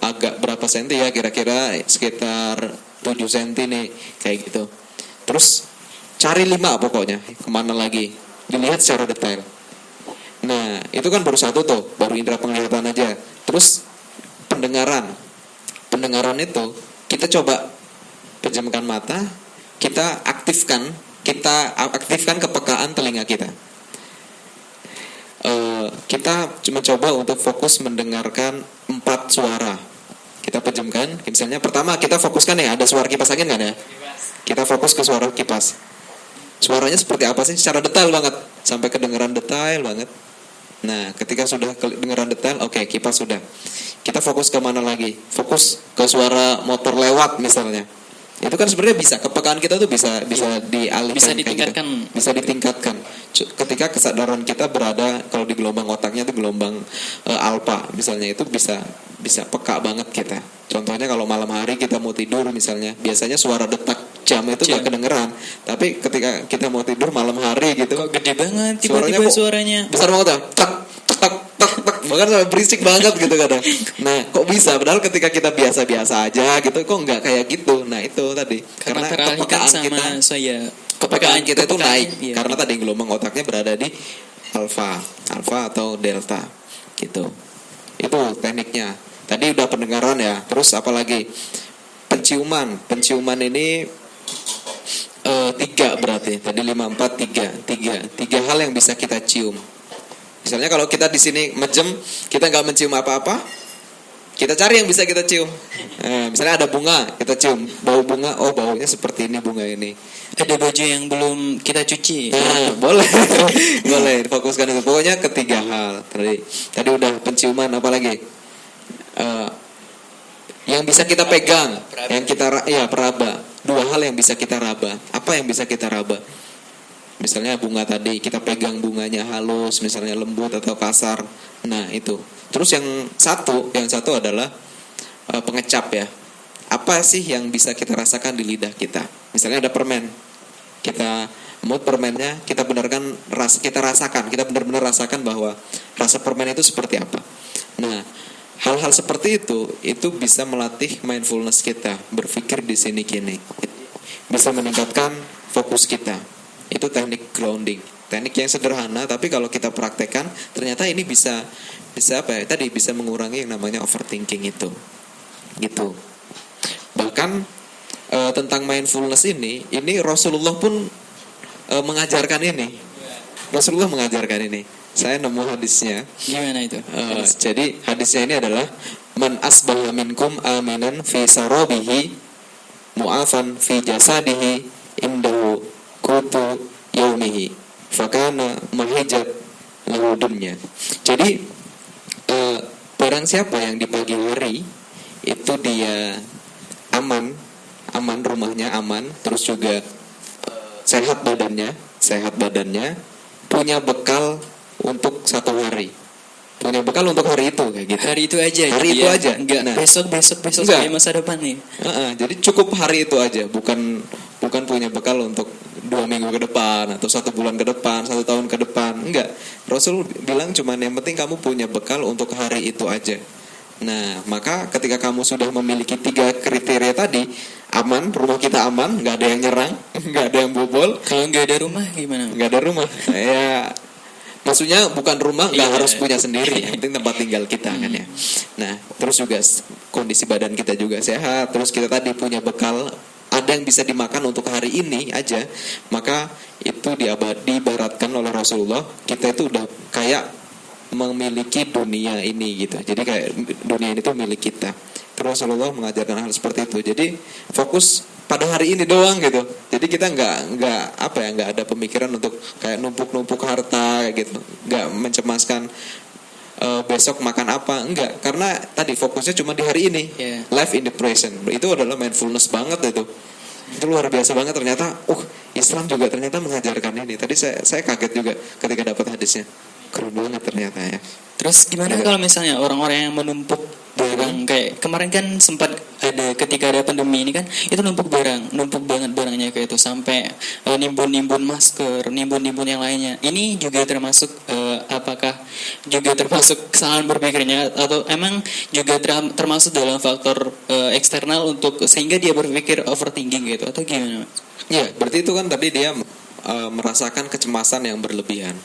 Agak berapa senti ya, kira-kira sekitar 7 senti nih, kayak gitu. Terus cari 5 pokoknya, kemana lagi, dilihat secara detail. Nah, itu kan baru satu tuh, baru indera penglihatan aja. Terus pendengaran itu kita coba pejamkan mata, kita aktifkan kepekaan telinga kita. Kita cuma coba untuk fokus mendengarkan 4 suara. Kita pejamkan, misalnya pertama kita fokuskan ya, ada suara kipas angin kan ya? Kita fokus ke suara kipas. Suaranya seperti apa sih? Secara detail banget, sampai kedengaran detail banget. Nah, ketika sudah kedengaran detail, oke, kipas sudah. Kita fokus ke mana lagi? Fokus ke suara motor lewat misalnya. Itu kan sebenarnya bisa, kepekaan kita tuh bisa dialihkan, Bisa kayak ditingkatkan. gitu. Bisa ditingkatkan. Ketika kesadaran kita berada, kalau di gelombang otaknya itu gelombang alfa misalnya, itu bisa peka banget kita. Contohnya kalau malam hari kita mau tidur misalnya, biasanya suara detak jam itu gak kedengeran, tapi ketika kita mau tidur malam hari gitu, Kok gede banget tiba-tiba suaranya. besar banget ya, tak tak tak tak, bahkan berisik banget gitu kadang. Nah, kok bisa? Padahal ketika kita biasa-biasa aja gitu, kok nggak kayak gitu. Nah, itu tadi Karena teralihkan sama kepekaan kita itu naik, iya. karena tadi gelombang otaknya berada di alfa atau delta gitu. Itu tekniknya. Tadi udah pendengaran ya. Terus apa lagi? Penciuman ini 3 berarti. Tadi 5, 4, 3 hal yang bisa kita cium. Misalnya kalau kita di sini mejem, kita nggak mencium apa-apa, kita cari yang bisa kita cium. Misalnya ada bunga, kita cium bau bunga. Oh, baunya seperti ini bunga ini. Ada baju yang belum kita cuci. Nah, boleh, boleh fokuskan itu. Pokoknya 3 hal. Tadi udah penciuman, apa lagi? Yang bisa kita pegang, yang kita peraba. 2 hal yang bisa kita raba. Apa yang bisa kita raba? Misalnya bunga tadi, kita pegang bunganya halus, misalnya lembut atau kasar. Nah, itu. Terus yang satu adalah pengecap ya. Apa sih yang bisa kita rasakan di lidah kita? Misalnya ada permen. Kita mood permennya, kita rasakan, kita benar-benar rasakan bahwa rasa permen itu seperti apa. Nah, hal-hal seperti itu bisa melatih mindfulness kita, berpikir di sini kini. Bisa meningkatkan fokus kita. Itu teknik grounding. Teknik yang sederhana, tapi kalau kita praktekkan, ternyata ini bisa apa ya? Tadi bisa mengurangi yang namanya overthinking itu. Gitu. Bahkan tentang mindfulness ini Rasulullah pun mengajarkan ini. Rasulullah mengajarkan ini. Saya nemu hadisnya. Gimana itu? Jadi hadisnya ini adalah man asbaha minkum aminan fi sarabihi mu'afan fi jasadihi indahu kutu yaumihi fakana mahijat lahu dunya. Jadi barang siapa yang di pagi hari itu dia aman rumahnya aman, terus juga sehat badannya, punya bekal untuk 1 hari, punya bekal untuk hari itu kayak gitu. Hari itu aja. Hari gitu itu ya? aja. Enggak Nah, besok enggak. kayak masa depan nih. Jadi cukup hari itu aja, bukan punya bekal untuk 2 minggu ke depan atau 1 bulan ke depan, 1 tahun ke depan. Enggak. Rasul bilang cuman yang penting kamu punya bekal untuk hari itu aja. Nah, maka ketika kamu sudah memiliki 3 kriteria tadi, aman, rumah kita aman, nggak ada yang nyerang, nggak ada yang bobol. Kalau nggak ada rumah gimana? Nggak ada rumah. Ya, maksudnya bukan rumah, nggak Iya. harus punya sendiri. Yang penting tempat tinggal kita kan ya. Nah, terus juga kondisi badan kita juga sehat. Terus kita tadi punya bekal, ada yang bisa dimakan untuk hari ini aja. Maka itu diibaratkan oleh Rasulullah, kita itu udah kayak memiliki dunia ini gitu. Jadi kayak dunia ini tuh milik kita. Terus Rasulullah mengajarkan hal seperti itu. Jadi fokus pada hari ini doang gitu. Jadi kita nggak ada pemikiran untuk kayak numpuk harta kayak gitu. Nggak mencemaskan besok makan apa, enggak, karena tadi fokusnya cuma di hari ini. Iya. Live in the present, itu adalah mindfulness banget itu luar biasa banget ternyata. Islam juga ternyata mengajarkan ini. Tadi saya kaget juga ketika dapat hadisnya, keren banget ternyata ya. Terus gimana Iya. kalau misalnya orang-orang yang menumpuk barang, kayak kemarin kan sempat ada ketika ada pandemi ini kan, itu numpuk banget barangnya kayak itu sampai nimbun masker, nimbun yang lainnya. Ini juga termasuk apakah juga termasuk kesalahan berpikirnya, atau emang juga termasuk dalam faktor eksternal untuk sehingga dia berpikir overthinking gitu, atau gimana, Mas? Iya, berarti itu kan tadi dia merasakan kecemasan yang berlebihan.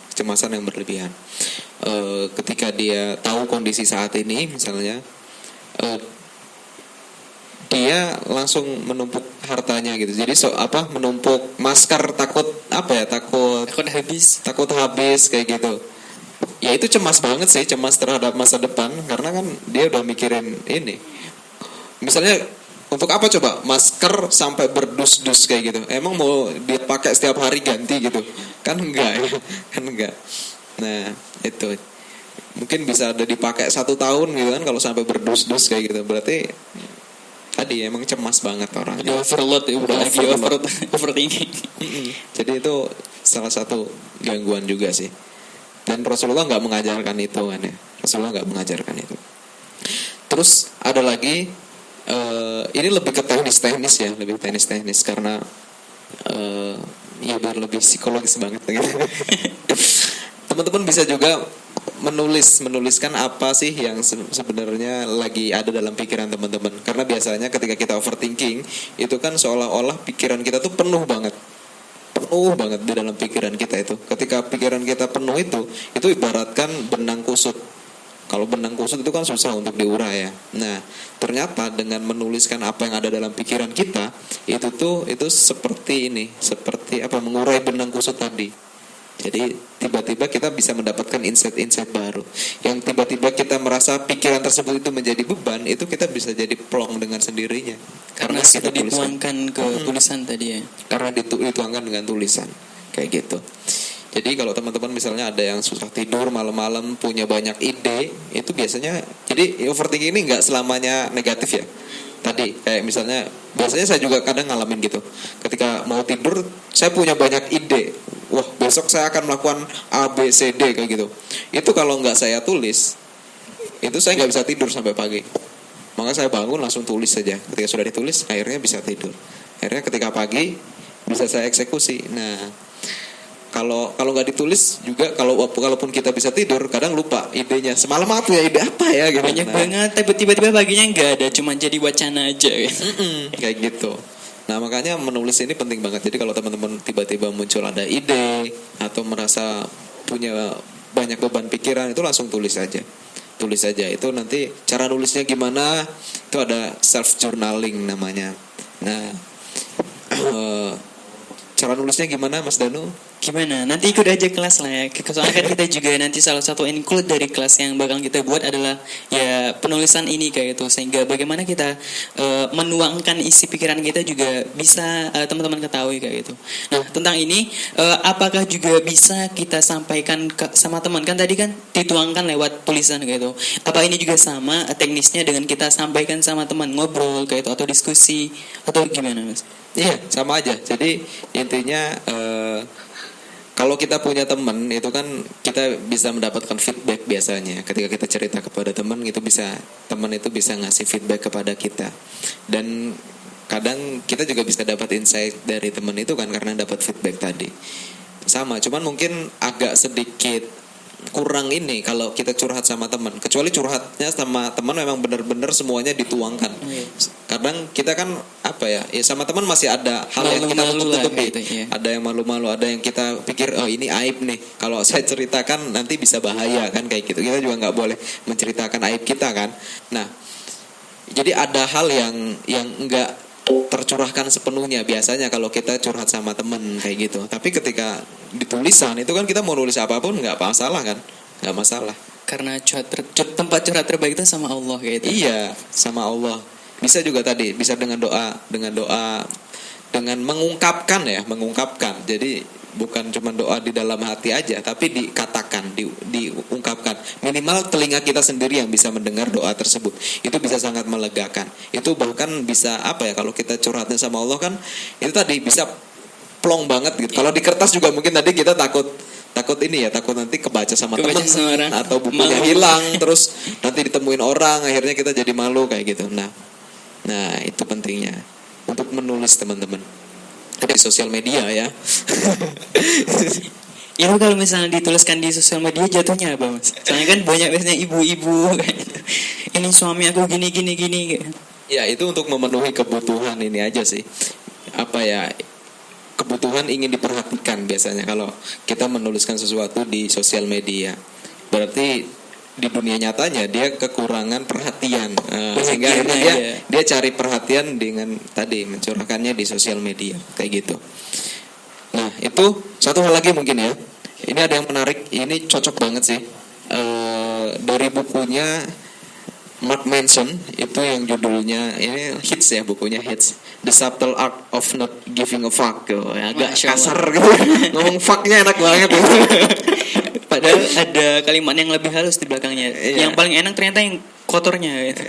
Ketika dia tahu kondisi saat ini, misalnya, dia langsung menumpuk hartanya gitu. Jadi menumpuk masker, takut Takut habis. kayak gitu. Ya itu cemas banget sih, cemas terhadap masa depan, karena kan dia udah mikirin ini. Misalnya untuk apa coba masker sampai berdus-dus kayak gitu? Emang mau dia pakai setiap hari ganti gitu? Kan enggak ya, kan enggak. Nah itu mungkin bisa ada dipakai 1 tahun gitu kan, kalau sampai berdus-dus kayak gitu. Berarti tadi emang cemas banget orang. Udah overload ya, udah lagi overthinking. Jadi itu salah satu gangguan juga sih. Dan Rasulullah nggak mengajarkan itu kan ya. Rasulullah nggak mengajarkan itu. Terus ada lagi, ini lebih ke teknis ya, lebih teknis karena ya biar lebih psikologis banget gitu. Teman-teman bisa juga menuliskan apa sih yang sebenarnya lagi ada dalam pikiran teman-teman. Karena biasanya ketika kita overthinking, itu kan seolah-olah pikiran kita tuh penuh banget di dalam pikiran kita itu. Ketika pikiran kita penuh itu ibaratkan benang kusut. Kalau benang kusut itu kan susah untuk diurai ya. Nah, ternyata dengan menuliskan apa yang ada dalam pikiran kita, itu seperti mengurai benang kusut tadi. Jadi tiba-tiba kita bisa mendapatkan insight baru. Yang tiba-tiba kita merasa pikiran tersebut itu menjadi beban, itu kita bisa jadi plong dengan sendirinya. Karena kita sudah dituangkan ke tulisan tadi ya. Karena dituangkan dengan tulisan kayak gitu. Jadi kalau teman-teman misalnya ada yang susah tidur malam-malam, punya banyak ide, itu biasanya, jadi overthinking ini nggak selamanya negatif ya. Tadi kayak misalnya, biasanya saya juga kadang ngalamin gitu. Ketika mau tidur, saya punya banyak ide. Wah, besok saya akan melakukan A, B, C, D kayak gitu. Itu kalau nggak saya tulis, itu saya nggak bisa tidur sampai pagi. Maka saya bangun langsung tulis saja. Ketika sudah ditulis, akhirnya bisa tidur. Akhirnya ketika pagi bisa saya eksekusi. Nah, kalau nggak ditulis juga, kalaupun kita bisa tidur, kadang lupa idenya. Semalam aku ya ide apa ya gitu. Banyak banget, tapi tiba-tiba paginya nggak ada, cuma jadi wacana aja ya. Kayak gitu. Nah makanya menulis ini penting banget. Jadi kalau teman-teman tiba-tiba muncul ada ide atau merasa punya banyak beban pikiran, itu langsung tulis aja. Itu nanti cara nulisnya gimana, itu ada self journaling namanya. Nah cara nulisnya gimana Mas Danu? Gimana? Nanti ikut aja kelas lah ya. Soalnya kan kita juga nanti salah satu include dari kelas yang bakal kita buat adalah ya penulisan ini kayak itu. Sehingga bagaimana kita menuangkan isi pikiran kita juga bisa teman-teman ketahui kayak gitu. Nah tentang ini apakah juga bisa kita sampaikan sama teman? Kan tadi kan dituangkan lewat tulisan kayak itu. Apa ini juga sama teknisnya dengan kita sampaikan sama teman, ngobrol kayak itu atau diskusi atau gimana Mas? Iya sama aja. Jadi intinya kalau kita punya teman itu kan kita bisa mendapatkan feedback biasanya. Ketika kita cerita kepada teman teman itu bisa ngasih feedback kepada kita. Dan kadang kita juga bisa dapat insight dari teman itu kan karena dapat feedback tadi. Sama, cuman mungkin agak sedikit kurang ini kalau kita curhat sama teman. Kecuali curhatnya sama teman memang benar-benar semuanya dituangkan. Kadang kita kan ya sama teman masih ada hal yang kita tutup-tutupi. Gitu, ya. Ada yang malu-malu, ada yang kita pikir ini aib nih. Kalau saya ceritakan nanti bisa bahaya kan kayak gitu. Kita juga nggak boleh menceritakan aib kita kan. Nah, jadi ada hal yang nggak tercurahkan sepenuhnya biasanya kalau kita curhat sama temen kayak gitu. Tapi ketika di tulisan itu kan kita mau nulis apapun nggak masalah kan, nggak masalah. Karena tempat curhat terbaik itu sama Allah kayak gitu. Iya, sama Allah. Bisa juga tadi, bisa dengan doa, dengan mengungkapkan. Jadi bukan cuma doa di dalam hati aja, tapi dikatakan, diungkapkan. Minimal telinga kita sendiri yang bisa mendengar doa tersebut. Itu bisa sangat melegakan. Itu bahkan bisa apa ya, kalau kita curhatin sama Allah kan, itu tadi bisa plong banget gitu. Kalau di kertas juga mungkin tadi kita takut ini ya, takut nanti kebaca sama teman atau bukunya hilang, terus nanti ditemuin orang, akhirnya kita jadi malu kayak gitu. Nah itu pentingnya untuk menulis, teman-teman. Di sosial media ya. Ya kalau misalnya dituliskan di sosial media jatuhnya apa, Mas? Soalnya kan banyak biasanya ibu-ibu ini suami aku gini kayak. Ya itu untuk memenuhi kebutuhan ini aja sih. Apa ya, kebutuhan ingin diperhatikan biasanya kalau kita menuliskan sesuatu di sosial media. Berarti di dunia nyatanya dia kekurangan perhatian, sehingga akhirnya dia cari perhatian dengan tadi mencurahkannya di sosial media kayak gitu. Nah itu satu hal lagi mungkin ya, ini ada yang menarik, ini cocok banget sih, dari bukunya Mark Manson, itu yang judulnya, ini hits ya, bukunya hits, The Subtle Art of Not Giving a Fuck. Agak kasar gitu. Ngomong fucknya enak banget gitu. Padahal ada kalimat yang lebih halus di belakangnya. Yang paling enak ternyata yang kotornya gitu.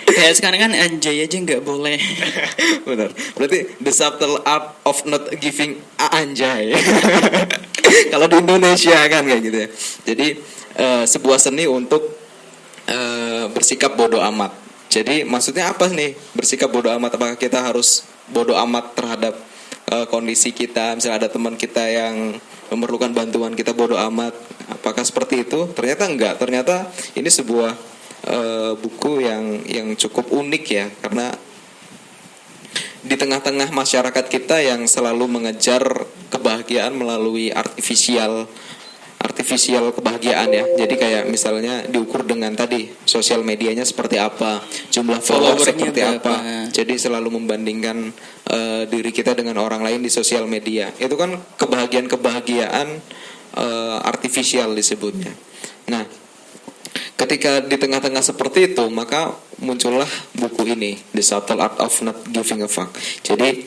Kayak sekarang kan anjay aja nggak boleh. Benar. Berarti the subtle art of not giving a anjay. Kalau di Indonesia kan kayak gitu ya. Jadi sebuah seni untuk bersikap bodoh amat. Jadi maksudnya apa nih bersikap bodoh amat? Apakah kita harus bodoh amat terhadap kondisi kita? Misalnya ada teman kita yang memerlukan bantuan, kita bodoh amat. Apakah seperti itu? Ternyata enggak. Ternyata ini sebuah buku yang cukup unik ya, karena di tengah-tengah masyarakat kita yang selalu mengejar kebahagiaan melalui artifisial kebahagiaan ya. Jadi kayak misalnya diukur dengan tadi sosial medianya seperti apa, jumlah follower seperti apa. Jadi selalu membandingkan diri kita dengan orang lain di sosial media. Itu kan kebahagiaan artifisial disebutnya. Nah, ketika di tengah-tengah seperti itu, maka muncullah buku ini, The Subtle Art of Not Giving a Fuck. Jadi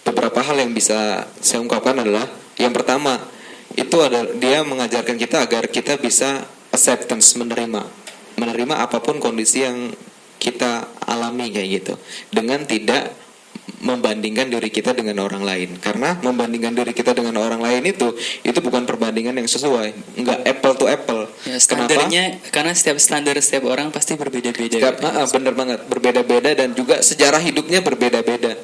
beberapa hal yang bisa saya ungkapkan adalah, yang pertama itu ada, dia mengajarkan kita agar kita bisa acceptance, menerima apapun kondisi yang kita alami kayak gitu, dengan tidak membandingkan diri kita dengan orang lain. Karena membandingkan diri kita dengan orang lain itu bukan perbandingan yang sesuai, enggak apple to apple. Ya, standarnya, karena setiap orang pasti berbeda-beda. Bener banget, berbeda-beda, dan juga sejarah hidupnya berbeda-beda.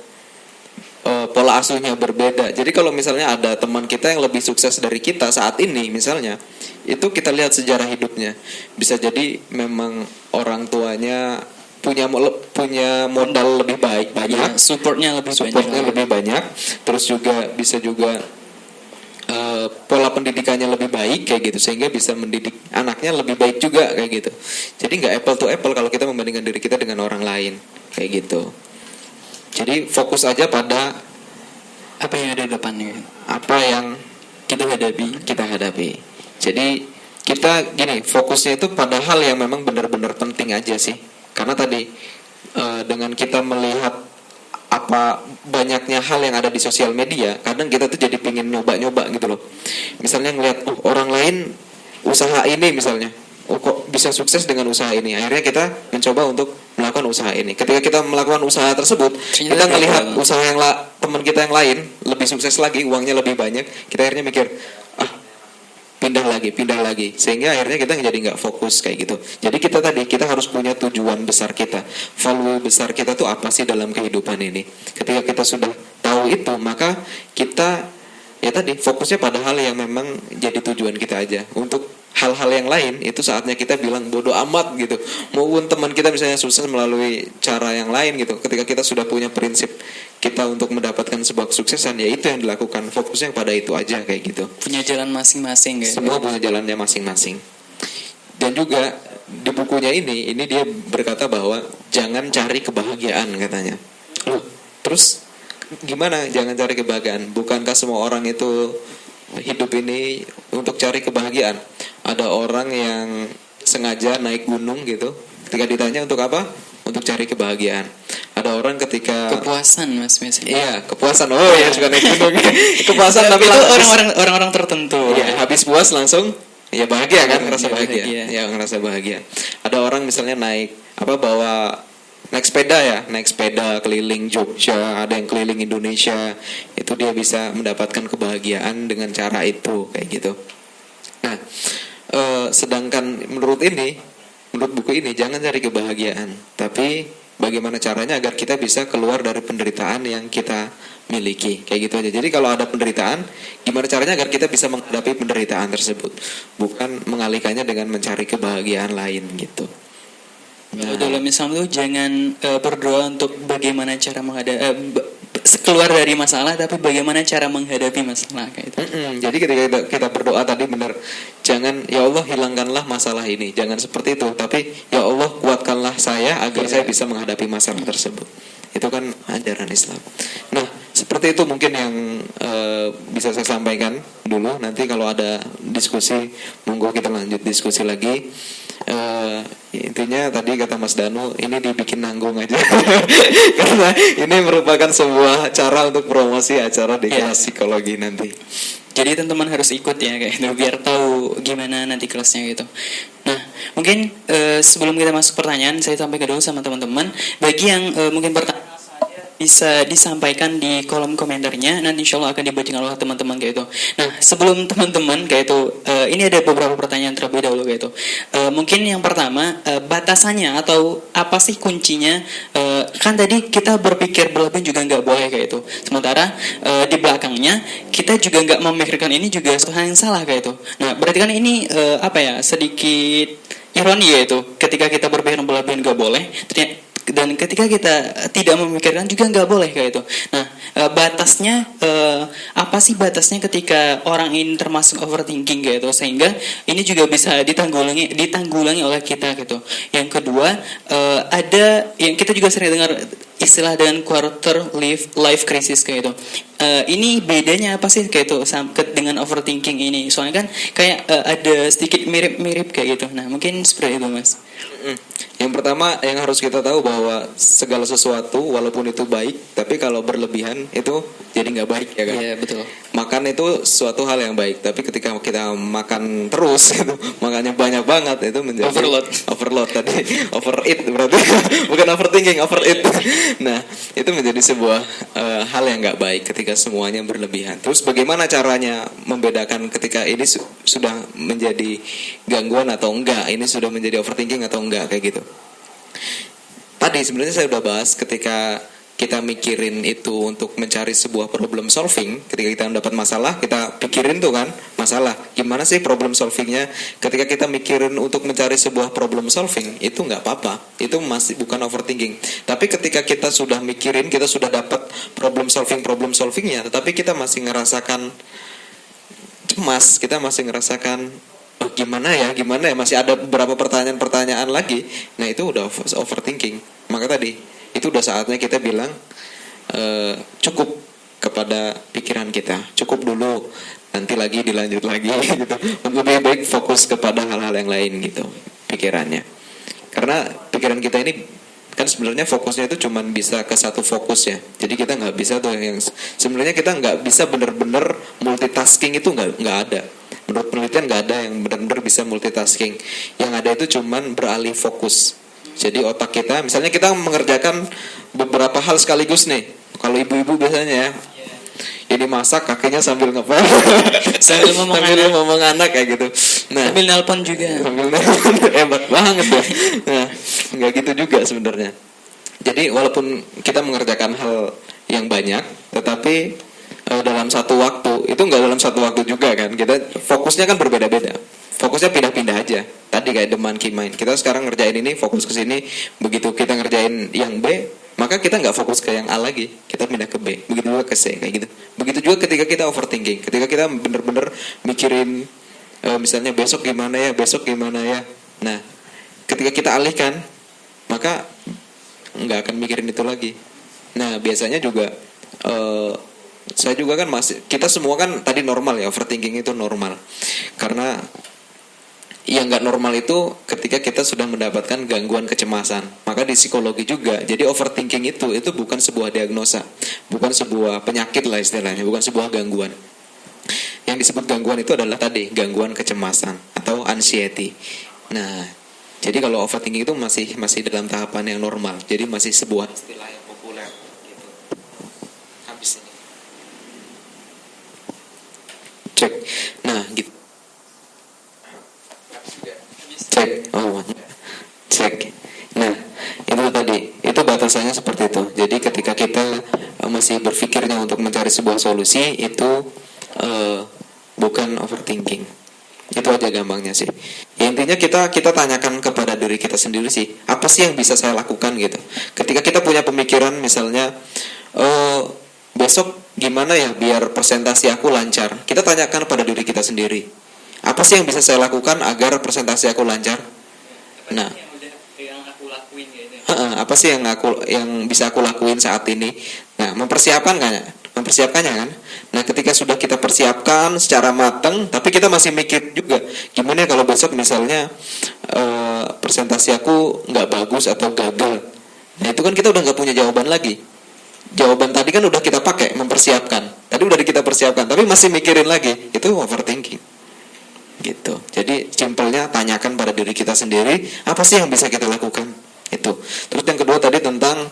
Pola asuhnya berbeda. Jadi kalau misalnya ada teman kita yang lebih sukses dari kita saat ini misalnya, itu kita lihat sejarah hidupnya. Bisa jadi memang orang tuanya punya modal lebih banyak, supportnya lebih banyak, terus juga bisa juga pola pendidikannya lebih baik kayak gitu, sehingga bisa mendidik anaknya lebih baik juga kayak gitu. Jadi nggak apple to apple kalau kita membandingkan diri kita dengan orang lain kayak gitu. Jadi fokus aja pada apa yang ada di depannya, apa yang kita hadapi. Jadi kita gini, fokusnya itu pada hal yang memang benar-benar penting aja sih. Karena tadi dengan kita melihat apa banyaknya hal yang ada di sosial media, kadang kita tuh jadi pengen nyoba-nyoba gitu loh. Misalnya ngelihat orang lain usaha ini misalnya, kok bisa sukses dengan usaha ini. Akhirnya kita mencoba untuk melakukan usaha ini. Ketika kita melakukan usaha tersebut, kita melihat usaha yang teman kita yang lain lebih sukses lagi, uangnya lebih banyak, kita akhirnya mikir, pindah lagi, sehingga akhirnya kita jadi nggak fokus kayak gitu. Jadi kita harus punya tujuan besar kita, value besar kita tuh apa sih dalam kehidupan ini. Ketika kita sudah tahu itu, maka kita ya tadi fokusnya pada hal yang memang jadi tujuan kita aja. Untuk hal-hal yang lain itu saatnya kita bilang bodoh amat gitu. Maupun teman kita misalnya sukses melalui cara yang lain gitu. Ketika kita sudah punya prinsip kita untuk mendapatkan sebuah kesuksesan, ya itu yang dilakukan, fokusnya pada itu aja kayak gitu. Punya jalan masing-masing kayak. Semua punya jalannya masing-masing. Dan juga di bukunya ini dia berkata bahwa jangan cari kebahagiaan katanya. Terus gimana jangan cari kebahagiaan? Bukankah semua orang itu hidup ini untuk cari kebahagiaan? Ada orang yang sengaja naik gunung gitu, ketika ditanya untuk apa? Untuk cari kebahagiaan. Ada orang ketika Kepuasan Mas biasanya. iya, kepuasan. Oh ya, suka naik gunung. Kepuasan tapi itu habis- orang-orang tertentu. iya, habis puas langsung ya bahagia kan, ngerasa Bahagia. bahagia. Ya, ngerasa bahagia. Ada orang misalnya naik sepeda keliling Jogja, ada yang keliling Indonesia, itu dia bisa mendapatkan kebahagiaan dengan cara itu, kayak gitu. Nah, sedangkan menurut buku ini, jangan cari kebahagiaan, tapi bagaimana caranya agar kita bisa keluar dari penderitaan yang kita miliki, kayak gitu aja. Jadi kalau ada penderitaan, gimana caranya agar kita bisa menghadapi penderitaan tersebut, bukan mengalihkannya dengan mencari kebahagiaan lain gitu. Kalau dalam Islam tuh jangan berdoa untuk bagaimana cara keluar dari masalah, tapi bagaimana cara menghadapi masalah kayak itu. Jadi ketika kita berdoa tadi benar, jangan ya Allah hilangkanlah masalah ini, jangan seperti itu, tapi ya Allah kuatkanlah saya agar saya bisa menghadapi masalah tersebut. Itu kan ajaran Islam. Nah, seperti itu mungkin yang bisa saya sampaikan dulu. Nanti kalau ada diskusi, monggo kita lanjut diskusi lagi. Intinya tadi kata Mas Danu, ini dibikin nanggung aja karena ini merupakan sebuah cara untuk promosi acara di kelas psikologi nanti. Jadi teman-teman harus ikut ya kayak itu biar tahu gimana nanti kelasnya gitu. Nah, mungkin sebelum kita masuk pertanyaan, saya sampaikan dulu sama teman-teman. Bagi yang mungkin pertanyaan bisa disampaikan di kolom komentarnya, nanti insya Allah akan dibacakan oleh teman-teman kayak itu. Nah, sebelum teman-teman kayak itu, ini ada beberapa pertanyaan terlebih dahulu kayak itu. Mungkin yang pertama, batasannya atau apa sih kuncinya? Kan tadi kita berpikir berlebihan juga nggak boleh kayak itu. Sementara di belakangnya kita juga nggak memikirkan ini juga suatu hal yang salah kayak itu. Nah, berarti kan ini sedikit ironi ya itu. Ketika kita berpikir berlebihan nggak boleh, dan ketika kita tidak memikirkan juga nggak boleh kayak itu. Nah, batasnya apa sih batasnya ketika orang ini termasuk overthinking kayak itu, sehingga ini juga bisa ditanggulangi oleh kita gitu. Yang kedua, ada yang kita juga sering dengar istilah dengan quarter life crisis kayak itu. Ini bedanya apa sih kayak itu dengan overthinking ini? Soalnya kan kayak ada sedikit mirip-mirip kayak gitu. Nah, mungkin seperti itu Mas. Yang pertama yang harus kita tahu bahwa segala sesuatu walaupun itu baik, tapi kalau berlebihan itu jadi nggak baik ya kan. Iya, betul. Makan itu suatu hal yang baik, tapi ketika kita makan terus gitu, makannya banyak banget, itu menjadi overload tadi, overeat berarti bukan overthinking, overeat. Nah, itu menjadi sebuah hal yang nggak baik ketika semuanya berlebihan. Terus bagaimana caranya membedakan ketika ini sudah menjadi gangguan atau enggak, ini sudah menjadi overthinking atau enggak, kayak gitu. Tadi sebenarnya saya udah bahas ketika kita mikirin itu untuk mencari sebuah problem solving. Ketika kita mendapat masalah, kita pikirin tuh kan masalah, gimana sih problem solvingnya. Ketika kita mikirin untuk mencari sebuah problem solving, itu nggak apa-apa, itu masih bukan overthinking. Tapi ketika kita sudah mikirin, kita sudah dapat problem solvingnya, tetapi kita masih ngerasakan cemas, kita masih ngerasakan gimana ya, masih ada beberapa pertanyaan lagi. Nah, itu udah overthinking. Maka tadi itu udah saatnya kita bilang cukup kepada pikiran kita, cukup dulu, nanti lagi dilanjut lagi gitu. Lebih baik fokus kepada hal-hal yang lain gitu pikirannya. Karena pikiran kita ini kan sebenarnya fokusnya itu cuma bisa ke satu fokus ya. Jadi kita nggak bisa tuh yang sebenarnya kita nggak bisa benar-benar multitasking, itu nggak ada. Menurut penelitian nggak ada yang benar-benar bisa multitasking. Yang ada itu cuman beralih fokus. Jadi otak kita, misalnya kita mengerjakan beberapa hal sekaligus nih. Kalau ibu-ibu biasanya ya, jadi masak kakinya sambil ngepel, sambil ngomong anak kayak gitu. Nah, sambil nelpon juga. Hebat banget ya. Nah, nggak gitu juga sebenarnya. Jadi walaupun kita mengerjakan hal yang banyak, tetapi dalam satu waktu, itu nggak dalam satu waktu juga kan. Kita fokusnya kan berbeda-beda. Fokusnya pindah-pindah aja. Tadi kayak the monkey mind. Kita sekarang ngerjain ini, fokus ke sini. Begitu kita ngerjain yang B, maka kita nggak fokus ke yang A lagi. Kita pindah ke B. Begitu juga ke C, kayak gitu. Begitu juga ketika kita overthinking. Ketika kita bener-bener mikirin, misalnya besok gimana ya. Nah, ketika kita alihkan, maka nggak akan mikirin itu lagi. Nah, biasanya juga saya juga kan kita semua kan tadi normal ya, overthinking itu normal. Karena yang nggak normal itu ketika kita sudah mendapatkan gangguan kecemasan. Maka di psikologi juga, jadi overthinking itu bukan sebuah diagnosa, bukan sebuah penyakit lah istilahnya, bukan sebuah gangguan. Yang disebut gangguan itu adalah tadi gangguan kecemasan atau anxiety. Nah, jadi kalau overthinking itu masih dalam tahapan yang normal. Jadi masih sebuah istilah yang populer gitu. Habis ini. Cek. Nah, gitu. Cek. Oh, cek. Nah, itu tadi. Itu batasannya seperti itu. Jadi ketika kita masih berpikirnya untuk mencari sebuah solusi, itu bukan overthinking. Itu aja gampangnya sih. Ya, intinya kita tanyakan kepada diri kita sendiri sih, apa sih yang bisa saya lakukan gitu. Ketika kita punya pemikiran misalnya, besok gimana ya biar presentasi aku lancar, kita tanyakan pada diri kita sendiri, apa sih yang bisa saya lakukan agar presentasi aku lancar. Nah, apa sih yang bisa aku lakuin saat ini. Nah, mempersiapkannya kan. Nah, ketika sudah kita persiapkan secara matang, tapi kita masih mikir juga, gimana kalau besok misalnya presentasi aku nggak bagus atau gagal. Nah, itu kan kita udah nggak punya jawaban lagi. Jawaban tadi kan udah kita pakai, mempersiapkan. Tadi udah kita persiapkan, tapi masih mikirin lagi. Itu overthinking. Gitu. Jadi simpelnya tanyakan pada diri kita sendiri, apa sih yang bisa kita lakukan. Itu. Terus yang kedua tadi tentang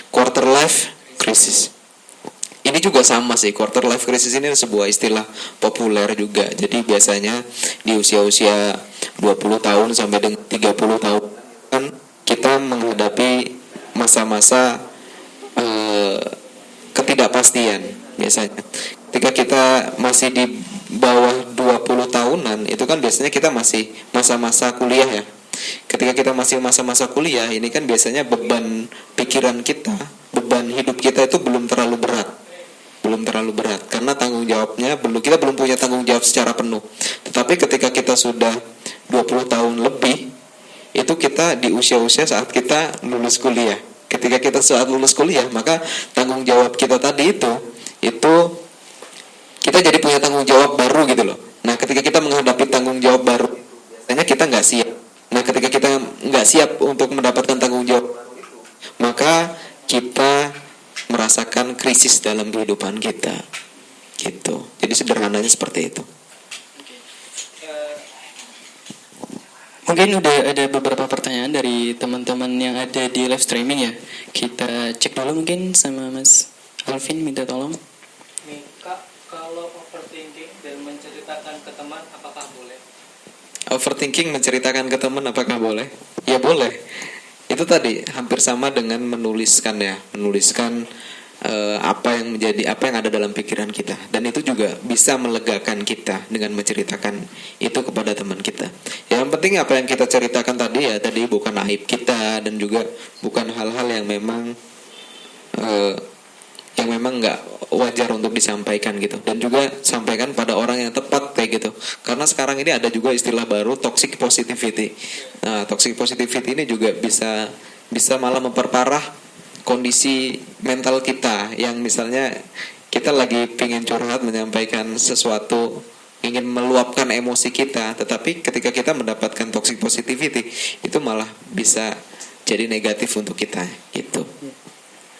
quarter life crisis. Ini juga sama sih, quarter life crisis ini sebuah istilah populer juga. Jadi biasanya di usia-usia 20 tahun sampai dengan 30 tahun kan kita menghadapi masa-masa ketidakpastian biasanya. Ketika kita masih di bawah 20 tahunan, itu kan biasanya kita masih masa-masa kuliah ya. Ketika kita masih masa-masa kuliah, ini kan biasanya beban pikiran kita, beban hidup kita itu belum terlalu berat karena tanggung jawabnya kita belum punya tanggung jawab secara penuh. Tetapi ketika kita sudah 20 tahun lebih, itu kita di usia-usia saat kita lulus kuliah. Ketika kita saat lulus kuliah, maka tanggung jawab kita tadi itu kita jadi punya tanggung jawab baru gitu loh. Nah, ketika kita menghadapi tanggung jawab baru, biasanya kita nggak siap. Nah, ketika kita nggak siap untuk mendapatkan tanggung jawab baru itu, maka kita merasakan krisis dalam kehidupan kita gitu. Jadi sederhananya seperti itu. Mungkin udah ada beberapa pertanyaan dari teman-teman yang ada di live streaming ya. Kita cek dulu mungkin sama Mas Alvin, minta tolong. Nih Kak, kalau overthinking dan menceritakan ke teman apakah boleh? Overthinking menceritakan ke teman apakah boleh? Ya boleh. Itu tadi hampir sama dengan menuliskan apa yang ada dalam pikiran kita, dan itu juga bisa melegakan kita dengan menceritakan itu kepada teman kita. Yang penting apa yang kita ceritakan tadi bukan aib kita, dan juga bukan hal-hal yang memang nggak wajar untuk disampaikan gitu, dan juga sampaikan pada orang yang tepat kayak gitu. Karena sekarang ini ada juga istilah baru, toxic positivity. Nah, toxic positivity ini juga bisa malah memperparah kondisi mental kita, yang misalnya kita lagi pingin curhat, menyampaikan sesuatu, ingin meluapkan emosi kita, tetapi ketika kita mendapatkan toxic positivity, itu malah bisa jadi negatif untuk kita gitu.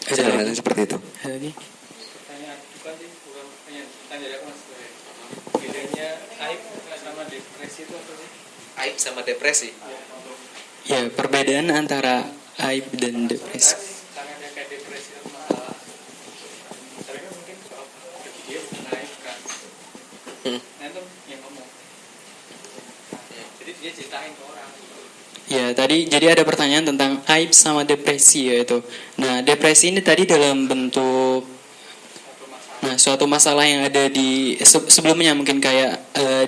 Sederhananya seperti itu. Pertanyaan bukan pertanyaan dari aku Mas. Bedanya aib sama depresi itu apa sih? Aib sama depresi. Ya, perbedaan antara aib dan depresi. Karena dia kayak depresi itu masalah. Misalnya mungkin soal dia bukan aib kan. Nah itu yang ngomong. Jadi dia ceritain ke orang. Ya, tadi jadi ada pertanyaan tentang aib sama depresi yaitu. Nah, depresi ini tadi dalam bentuk suatu masalah yang ada di sebelumnya, mungkin kayak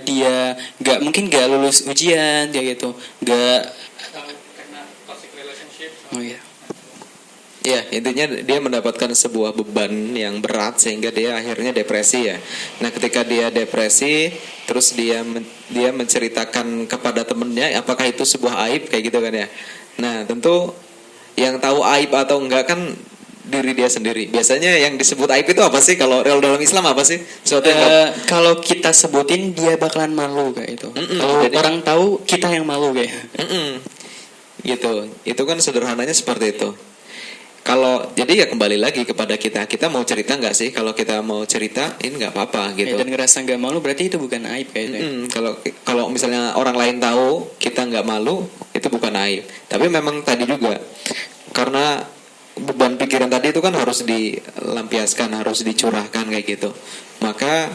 dia nggak lulus ujian kayak gitu, Karena toxic relationship. oh ya. Ya, intinya dia mendapatkan sebuah beban yang berat sehingga dia akhirnya depresi ya. Nah, ketika dia depresi, terus dia menceritakan kepada temennya, apakah itu sebuah aib kayak gitu kan ya. Nah, tentu yang tahu aib atau enggak kan diri dia sendiri. Biasanya yang disebut aib itu apa sih? Kalau dalam Islam apa sih? Sesuatu yang Kalau kita sebutin dia bakalan malu kayak itu. Kalau jadi- orang tahu kita yang malu kayak. gitu. Itu kan sederhananya seperti itu. Kalau jadi ya kembali lagi kepada kita mau cerita nggak sih? Kalau kita mau cerita, ini nggak apa-apa gitu. Dan ngerasa nggak malu berarti itu bukan aib kayak itu. Kalau kalau misalnya orang lain tahu kita nggak malu, itu bukan aib. Tapi memang tadi juga karena beban pikiran tadi itu kan harus dilampiaskan, harus dicurahkan kayak gitu. Maka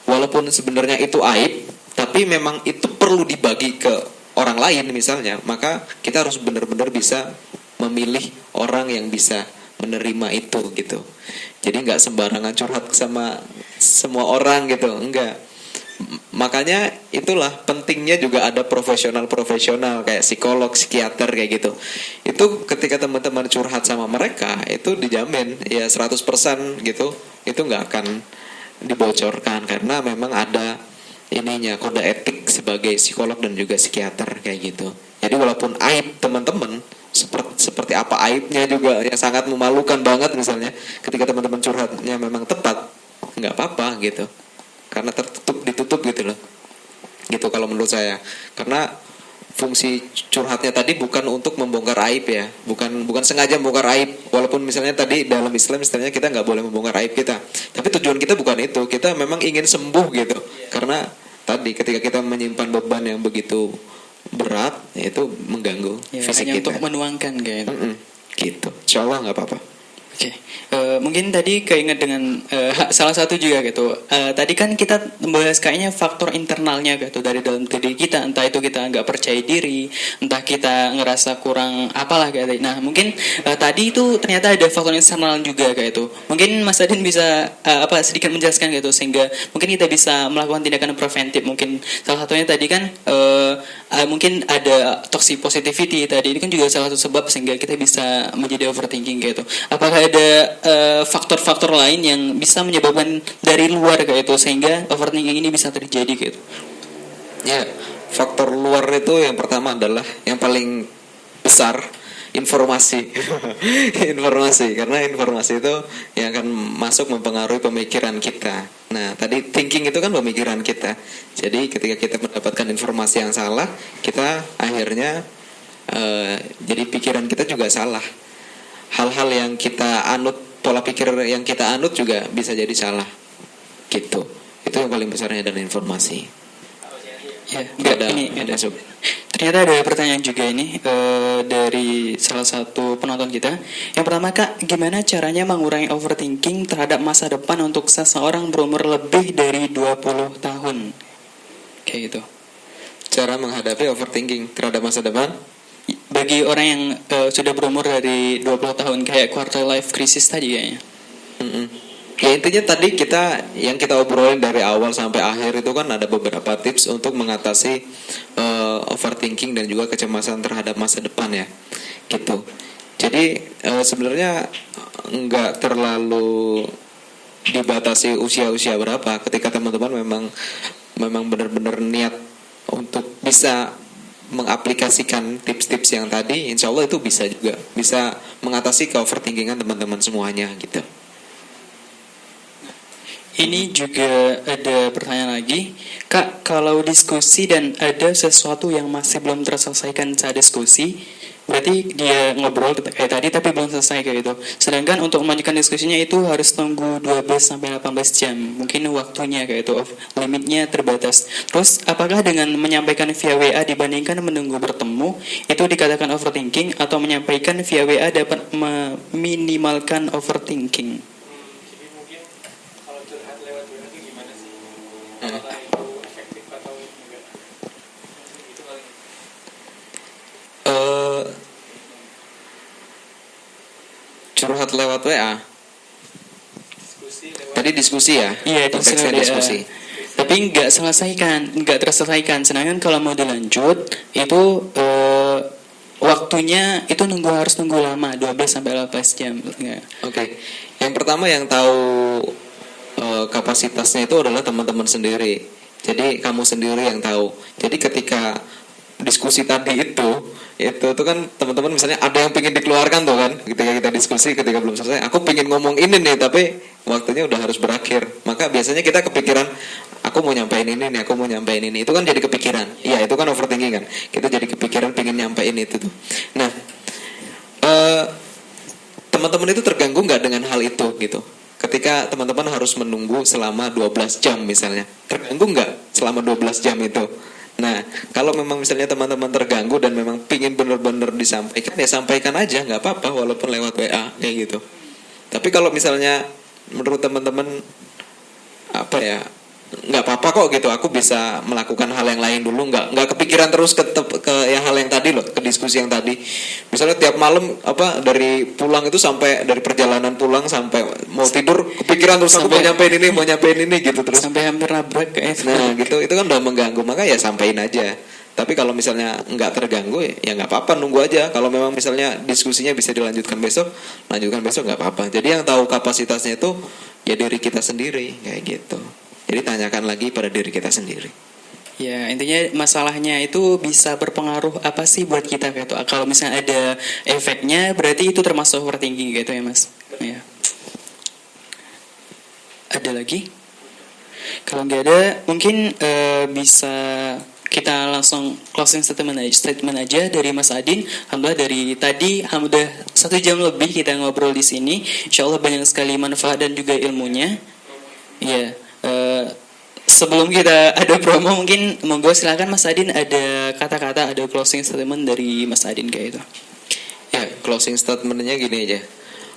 walaupun sebenarnya itu aib, tapi memang itu perlu dibagi ke orang lain misalnya, maka kita harus benar-benar bisa memilih orang yang bisa menerima itu gitu. Jadi nggak sembarangan curhat sama semua orang gitu, enggak. Makanya itulah pentingnya juga ada profesional kayak psikolog, psikiater kayak gitu. Itu ketika teman-teman curhat sama mereka itu dijamin ya 100% gitu. Itu nggak akan dibocorkan karena memang ada ininya kode etik sebagai psikolog dan juga psikiater kayak gitu. Jadi walaupun aib teman-teman seperti apa aibnya juga yang sangat memalukan banget misalnya ketika teman-teman curhatnya memang tepat, nggak apa-apa gitu. Karena ditutup gitu loh. Gitu kalau menurut saya. Karena fungsi curhatnya tadi bukan untuk membongkar aib ya, bukan sengaja membongkar aib. Walaupun misalnya tadi dalam Islam misalnya kita nggak boleh membongkar aib kita, tapi tujuan kita bukan itu. Kita memang ingin sembuh gitu. Karena tadi ketika kita menyimpan beban yang begitu berat, itu mengganggu Ya, fisik hanya kita. untuk menuangkan kayak itu. Gitu. Insya Allah nggak apa-apa. Oke, mungkin tadi keinget dengan salah satu juga gitu. Tadi kan kita membahas kayaknya faktor internalnya gitu dari dalam diri kita, entah itu kita nggak percaya diri, entah kita ngerasa kurang apalah kayak gitu. Nah, mungkin tadi itu ternyata ada faktor eksternal juga kayak itu. Mungkin Mas Adin bisa sedikit menjelaskan gitu sehingga mungkin kita bisa melakukan tindakan preventif. Mungkin salah satunya tadi kan mungkin ada toxic positivity tadi itu kan juga salah satu sebab sehingga kita bisa menjadi overthinking kayak itu. Apakah ada faktor-faktor lain yang bisa menyebabkan dari luar kayak itu sehingga overthinking ini bisa terjadi kayak itu? Ya, faktor luar itu yang pertama adalah yang paling besar informasi. Informasi, karena informasi itu yang akan masuk mempengaruhi pemikiran kita. Nah, tadi thinking itu kan pemikiran kita. Jadi ketika kita mendapatkan informasi yang salah, kita akhirnya jadi pikiran kita juga salah. Hal-hal yang kita anut, pola pikir yang kita anut juga bisa jadi salah. Gitu. Itu yang paling besarnya dari informasi. Ya, Ada ini masuk. ternyata ada pertanyaan juga ini dari salah satu penonton kita. Yang pertama, Kak, gimana caranya mengurangi overthinking terhadap masa depan untuk seseorang berumur lebih dari 20 tahun? Kayak gitu. Cara menghadapi overthinking terhadap masa depan? Bagi orang yang sudah berumur dari 20 tahun kayak quarter life crisis tadi kayaknya. Ya intinya tadi yang kita obrolin dari awal sampai akhir itu kan ada beberapa tips untuk mengatasi overthinking dan juga kecemasan terhadap masa depan ya, gitu. Jadi sebenarnya nggak terlalu dibatasi usia berapa. Ketika teman-teman memang benar-benar niat untuk bisa mengaplikasikan tips-tips yang tadi, insya Allah itu bisa mengatasi ke-overthinkingan teman-teman semuanya gitu. Ini juga ada pertanyaan lagi, Kak, kalau diskusi dan ada sesuatu yang masih belum terselesaikan saat diskusi, berarti dia ngobrol kayak tadi tapi belum selesai kayak gitu. Sedangkan untuk melanjutkan diskusinya itu harus tunggu 12-18 jam. Mungkin waktunya kayak itu, limitnya terbatas. Terus apakah dengan menyampaikan via WA dibandingkan menunggu bertemu itu dikatakan overthinking, atau menyampaikan via WA dapat meminimalkan overthinking? Jadi mungkin kalau curhat lewat WA itu gimana sih? Apakah itu efektif atau enggak? Itu paling Curhat lewat WA. diskusi lewat Tadi diskusi ya? Iya, Konteksnya diskusi. Tapi nggak terselesaikan. Sedangkan kalau mau dilanjut itu waktunya itu harus nunggu lama 12-18 jam. Nggak. Oke. Yang pertama yang tahu kapasitasnya itu adalah teman-teman sendiri. Jadi kamu sendiri yang tahu. Jadi ketika diskusi tadi itu Itu kan teman-teman misalnya ada yang pengen dikeluarkan tuh kan, ketika kita diskusi, ketika belum selesai, aku pengen ngomong ini nih tapi waktunya udah harus berakhir, maka biasanya kita kepikiran aku mau nyampein ini nih, aku mau nyampein ini, itu kan jadi kepikiran. Iya, itu kan overthinking kan, kita jadi kepikiran pengen nyampein itu tuh. Nah, teman-teman itu terganggu nggak dengan hal itu gitu? Ketika teman-teman harus menunggu selama 12 jam misalnya, terganggu nggak selama 12 jam itu? Nah, kalau memang misalnya teman-teman terganggu dan memang pingin benar-benar disampaikan, ya sampaikan aja, nggak apa-apa walaupun lewat WA kayak gitu. Tapi kalau misalnya menurut teman-teman apa ya, nggak apa-apa kok gitu, aku bisa melakukan hal yang lain dulu, nggak kepikiran terus ke yang hal yang tadi loh, ke diskusi yang tadi. Misalnya tiap malam apa dari pulang itu sampai dari perjalanan pulang sampai mau tidur kepikiran terus aku mau nyampein ini gitu terus sampai hampir nabrak kayak itu. Nah gitu, itu kan udah mengganggu, maka ya sampein aja. Tapi kalau misalnya nggak terganggu ya nggak apa-apa, nunggu aja. Kalau memang misalnya diskusinya bisa dilanjutkan besok, lanjutkan besok nggak apa-apa. Jadi yang tahu kapasitasnya itu ya diri kita sendiri kayak gitu. Jadi tanyakan lagi pada diri kita sendiri. Ya, intinya masalahnya itu bisa berpengaruh apa sih buat kita gitu. Kalau misalnya ada efeknya berarti itu termasuk overthinking gitu ya, Mas. Ya. Ada lagi? Kalau nggak ada, mungkin bisa kita langsung closing statement aja dari Mas Adin. Alhamdulillah dari tadi udah 1 jam lebih kita ngobrol di sini. Insyaallah banyak sekali manfaat dan juga ilmunya. Ya. Sebelum kita ada promo, mungkin monggo silakan Mas Adin, ada kata-kata, ada closing statement dari Mas Adin kayak itu. Ya, closing statementnya gini aja.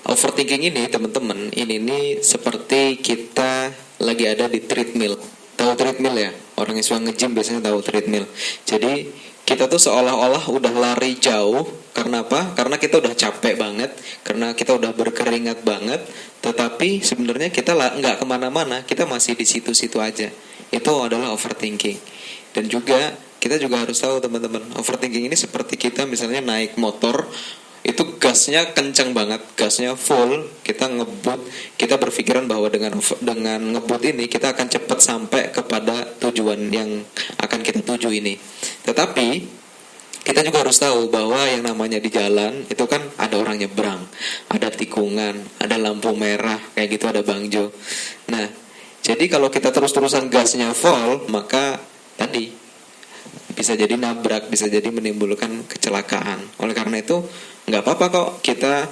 Overthinking ini teman-teman, ini seperti kita lagi ada di treadmill. Tahu treadmill ya? Orang yang suka nge-gym biasanya tahu treadmill. Jadi kita tuh seolah-olah udah lari jauh. Karena apa? Karena kita udah capek banget, karena kita udah berkeringat banget. Tetapi sebenarnya kita nggak kemana-mana, kita masih di situ-situ aja. Itu adalah overthinking. Dan juga kita juga harus tahu teman-teman, overthinking ini seperti kita misalnya naik motor, itu gasnya kencang banget, gasnya full, kita ngebut, kita berpikiran bahwa dengan ngebut ini kita akan cepat sampai kepada tujuan yang akan kita tuju ini. Tetapi kita juga harus tahu bahwa yang namanya di jalan itu kan ada orang nyebrang, ada tikungan, ada lampu merah, kayak gitu, ada bangjo. Nah, jadi kalau kita terus-terusan gasnya full, maka tadi bisa jadi nabrak, bisa jadi menimbulkan kecelakaan. Oleh karena itu nggak apa-apa kok kita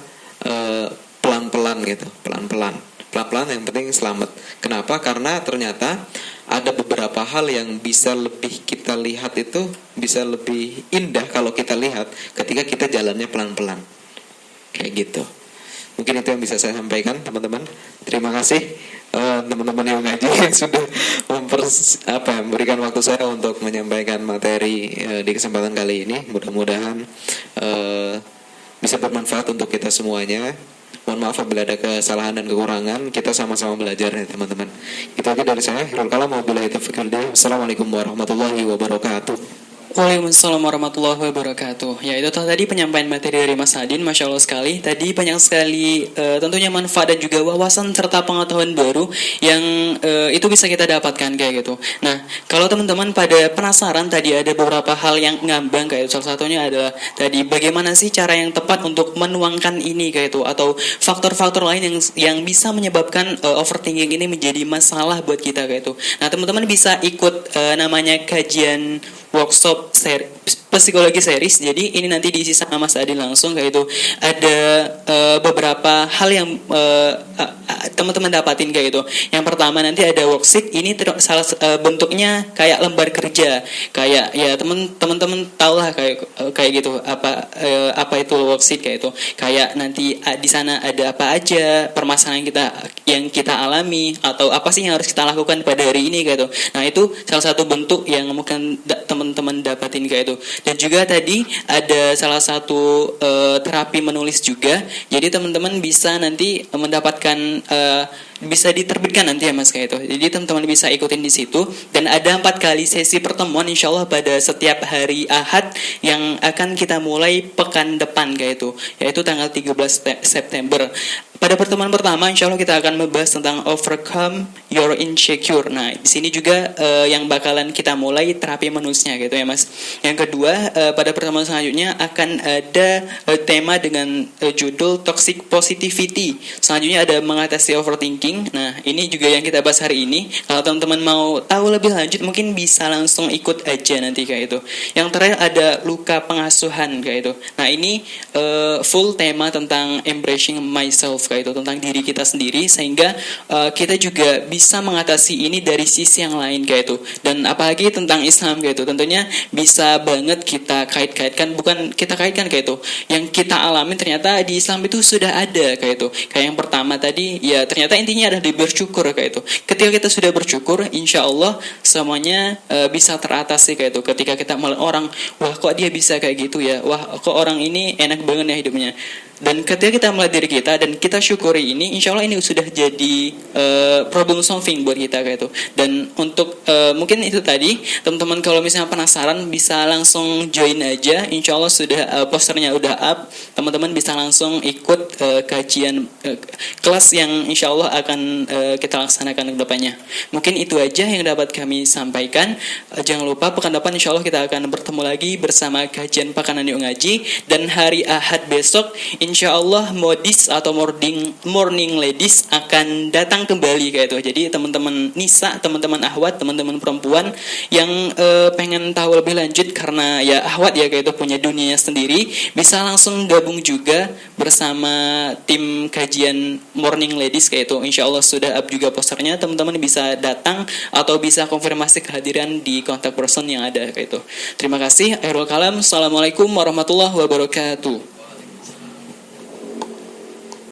pelan-pelan gitu, pelan-pelan yang penting selamat. Kenapa? Karena ternyata ada beberapa hal yang bisa lebih kita lihat, itu bisa lebih indah kalau kita lihat ketika kita jalannya pelan-pelan kayak gitu. Mungkin itu yang bisa saya sampaikan teman-teman. Terima kasih teman-teman yang ngaji yang sudah memberikan waktu saya untuk menyampaikan materi di kesempatan kali ini. Mudah-mudahan bisa bermanfaat untuk kita semuanya. Mohon maaf apabila ada kesalahan dan kekurangan. Kita sama-sama belajar ya teman-teman. Itu aja dari saya. Hirul kalam wabillahi taufiq wal hidayah. Wassalamualaikum warahmatullahi wabarakatuh. Waalaikumsalam warahmatullahi wabarakatuh. Ya, itu tadi penyampaian materi dari Mas Adin, Masya Allah sekali. Tadi banyak sekali tentunya manfaat dan juga wawasan serta pengetahuan baru yang itu bisa kita dapatkan kayak gitu. Nah, kalau teman-teman pada penasaran, tadi ada beberapa hal yang ngambang kayak itu. Salah satunya adalah tadi bagaimana sih cara yang tepat untuk menuangkan ini kayak itu, atau faktor-faktor lain yang bisa menyebabkan overthinking ini menjadi masalah buat kita kayak itu. Nah, teman-teman bisa ikut namanya kajian workshop psikologi series. Jadi ini nanti diisi sama Mas Adin langsung kayak itu. Ada beberapa hal yang teman-teman dapatin kayak itu. Yang pertama nanti ada worksheet. Ini salah bentuknya kayak lembar kerja. Kayak ya teman-teman tahulah kayak gitu apa itu worksheet kayak itu. Kayak nanti di sana ada apa aja permasalahan yang kita alami, atau apa sih yang harus kita lakukan pada hari ini kayak itu. Nah, itu salah satu bentuk yang mungkin teman-teman dapatin kayak itu. Dan juga tadi ada salah satu terapi menulis juga. Jadi teman-teman bisa nanti mendapatkan bisa diterbitkan nanti ya Mas kayak itu. Jadi teman-teman bisa ikutin di situ, dan ada 4 kali sesi pertemuan insya Allah pada setiap hari Ahad yang akan kita mulai pekan depan kayak itu, yaitu tanggal 13 September. Pada pertemuan pertama, insya Allah kita akan membahas tentang overcome your insecure. Nah, di sini juga yang bakalan kita mulai terapi manusia gitu ya Mas. Yang kedua, pada pertemuan selanjutnya akan ada tema dengan judul toxic positivity. Selanjutnya ada mengatasi overthinking. Nah, ini juga yang kita bahas hari ini. Kalau teman-teman mau tahu lebih lanjut, mungkin bisa langsung ikut aja nanti kayak itu. Yang terakhir ada luka pengasuhan kayak itu. Nah, ini full tema tentang embracing myself kayak itu, tentang diri kita sendiri, sehingga kita juga bisa mengatasi ini dari sisi yang lain kayak itu. Dan apalagi tentang Islam kayak itu, tentunya bisa banget kita kait-kaitkan, bukan kita kaitkan kayak itu, yang kita alami ternyata di Islam itu sudah ada kayak itu. Kayak yang pertama tadi, ya ternyata intinya adalah bersyukur kayak itu. Ketika kita sudah bersyukur, insya Allah semuanya bisa teratasi kayak itu. Ketika kita melihat orang, wah kok dia bisa kayak gitu ya, wah kok orang ini enak banget ya hidupnya. Dan ketika kita melihat diri kita dan kita syukuri ini, insya Allah ini sudah jadi problem solving buat kita kayak itu. Dan untuk mungkin itu tadi, teman-teman kalau misalnya penasaran bisa langsung join aja. Insya Allah sudah posternya udah up, teman-teman bisa langsung ikut kajian kelas yang insya Allah akan kita laksanakan ke depannya. Mungkin itu aja yang dapat kami sampaikan. Jangan lupa pekan depan insya Allah kita akan bertemu lagi bersama kajian Pakanan Yuk Ngaji. Dan hari Ahad besok insya Allah modis atau morning ladies akan datang kembali kayak itu. Jadi teman-teman Nisa, teman-teman Ahwat, teman-teman perempuan yang pengen tahu lebih lanjut, karena ya Ahwat ya kayak itu punya dunianya sendiri, bisa langsung gabung juga bersama tim kajian morning ladies kayak itu. Insya Allah sudah up juga posternya, teman-teman bisa datang atau bisa konfirmasi kehadiran di kontak person yang ada kayak itu. Terima kasih. Akhirul kalam. Assalamualaikum warahmatullahi wabarakatuh.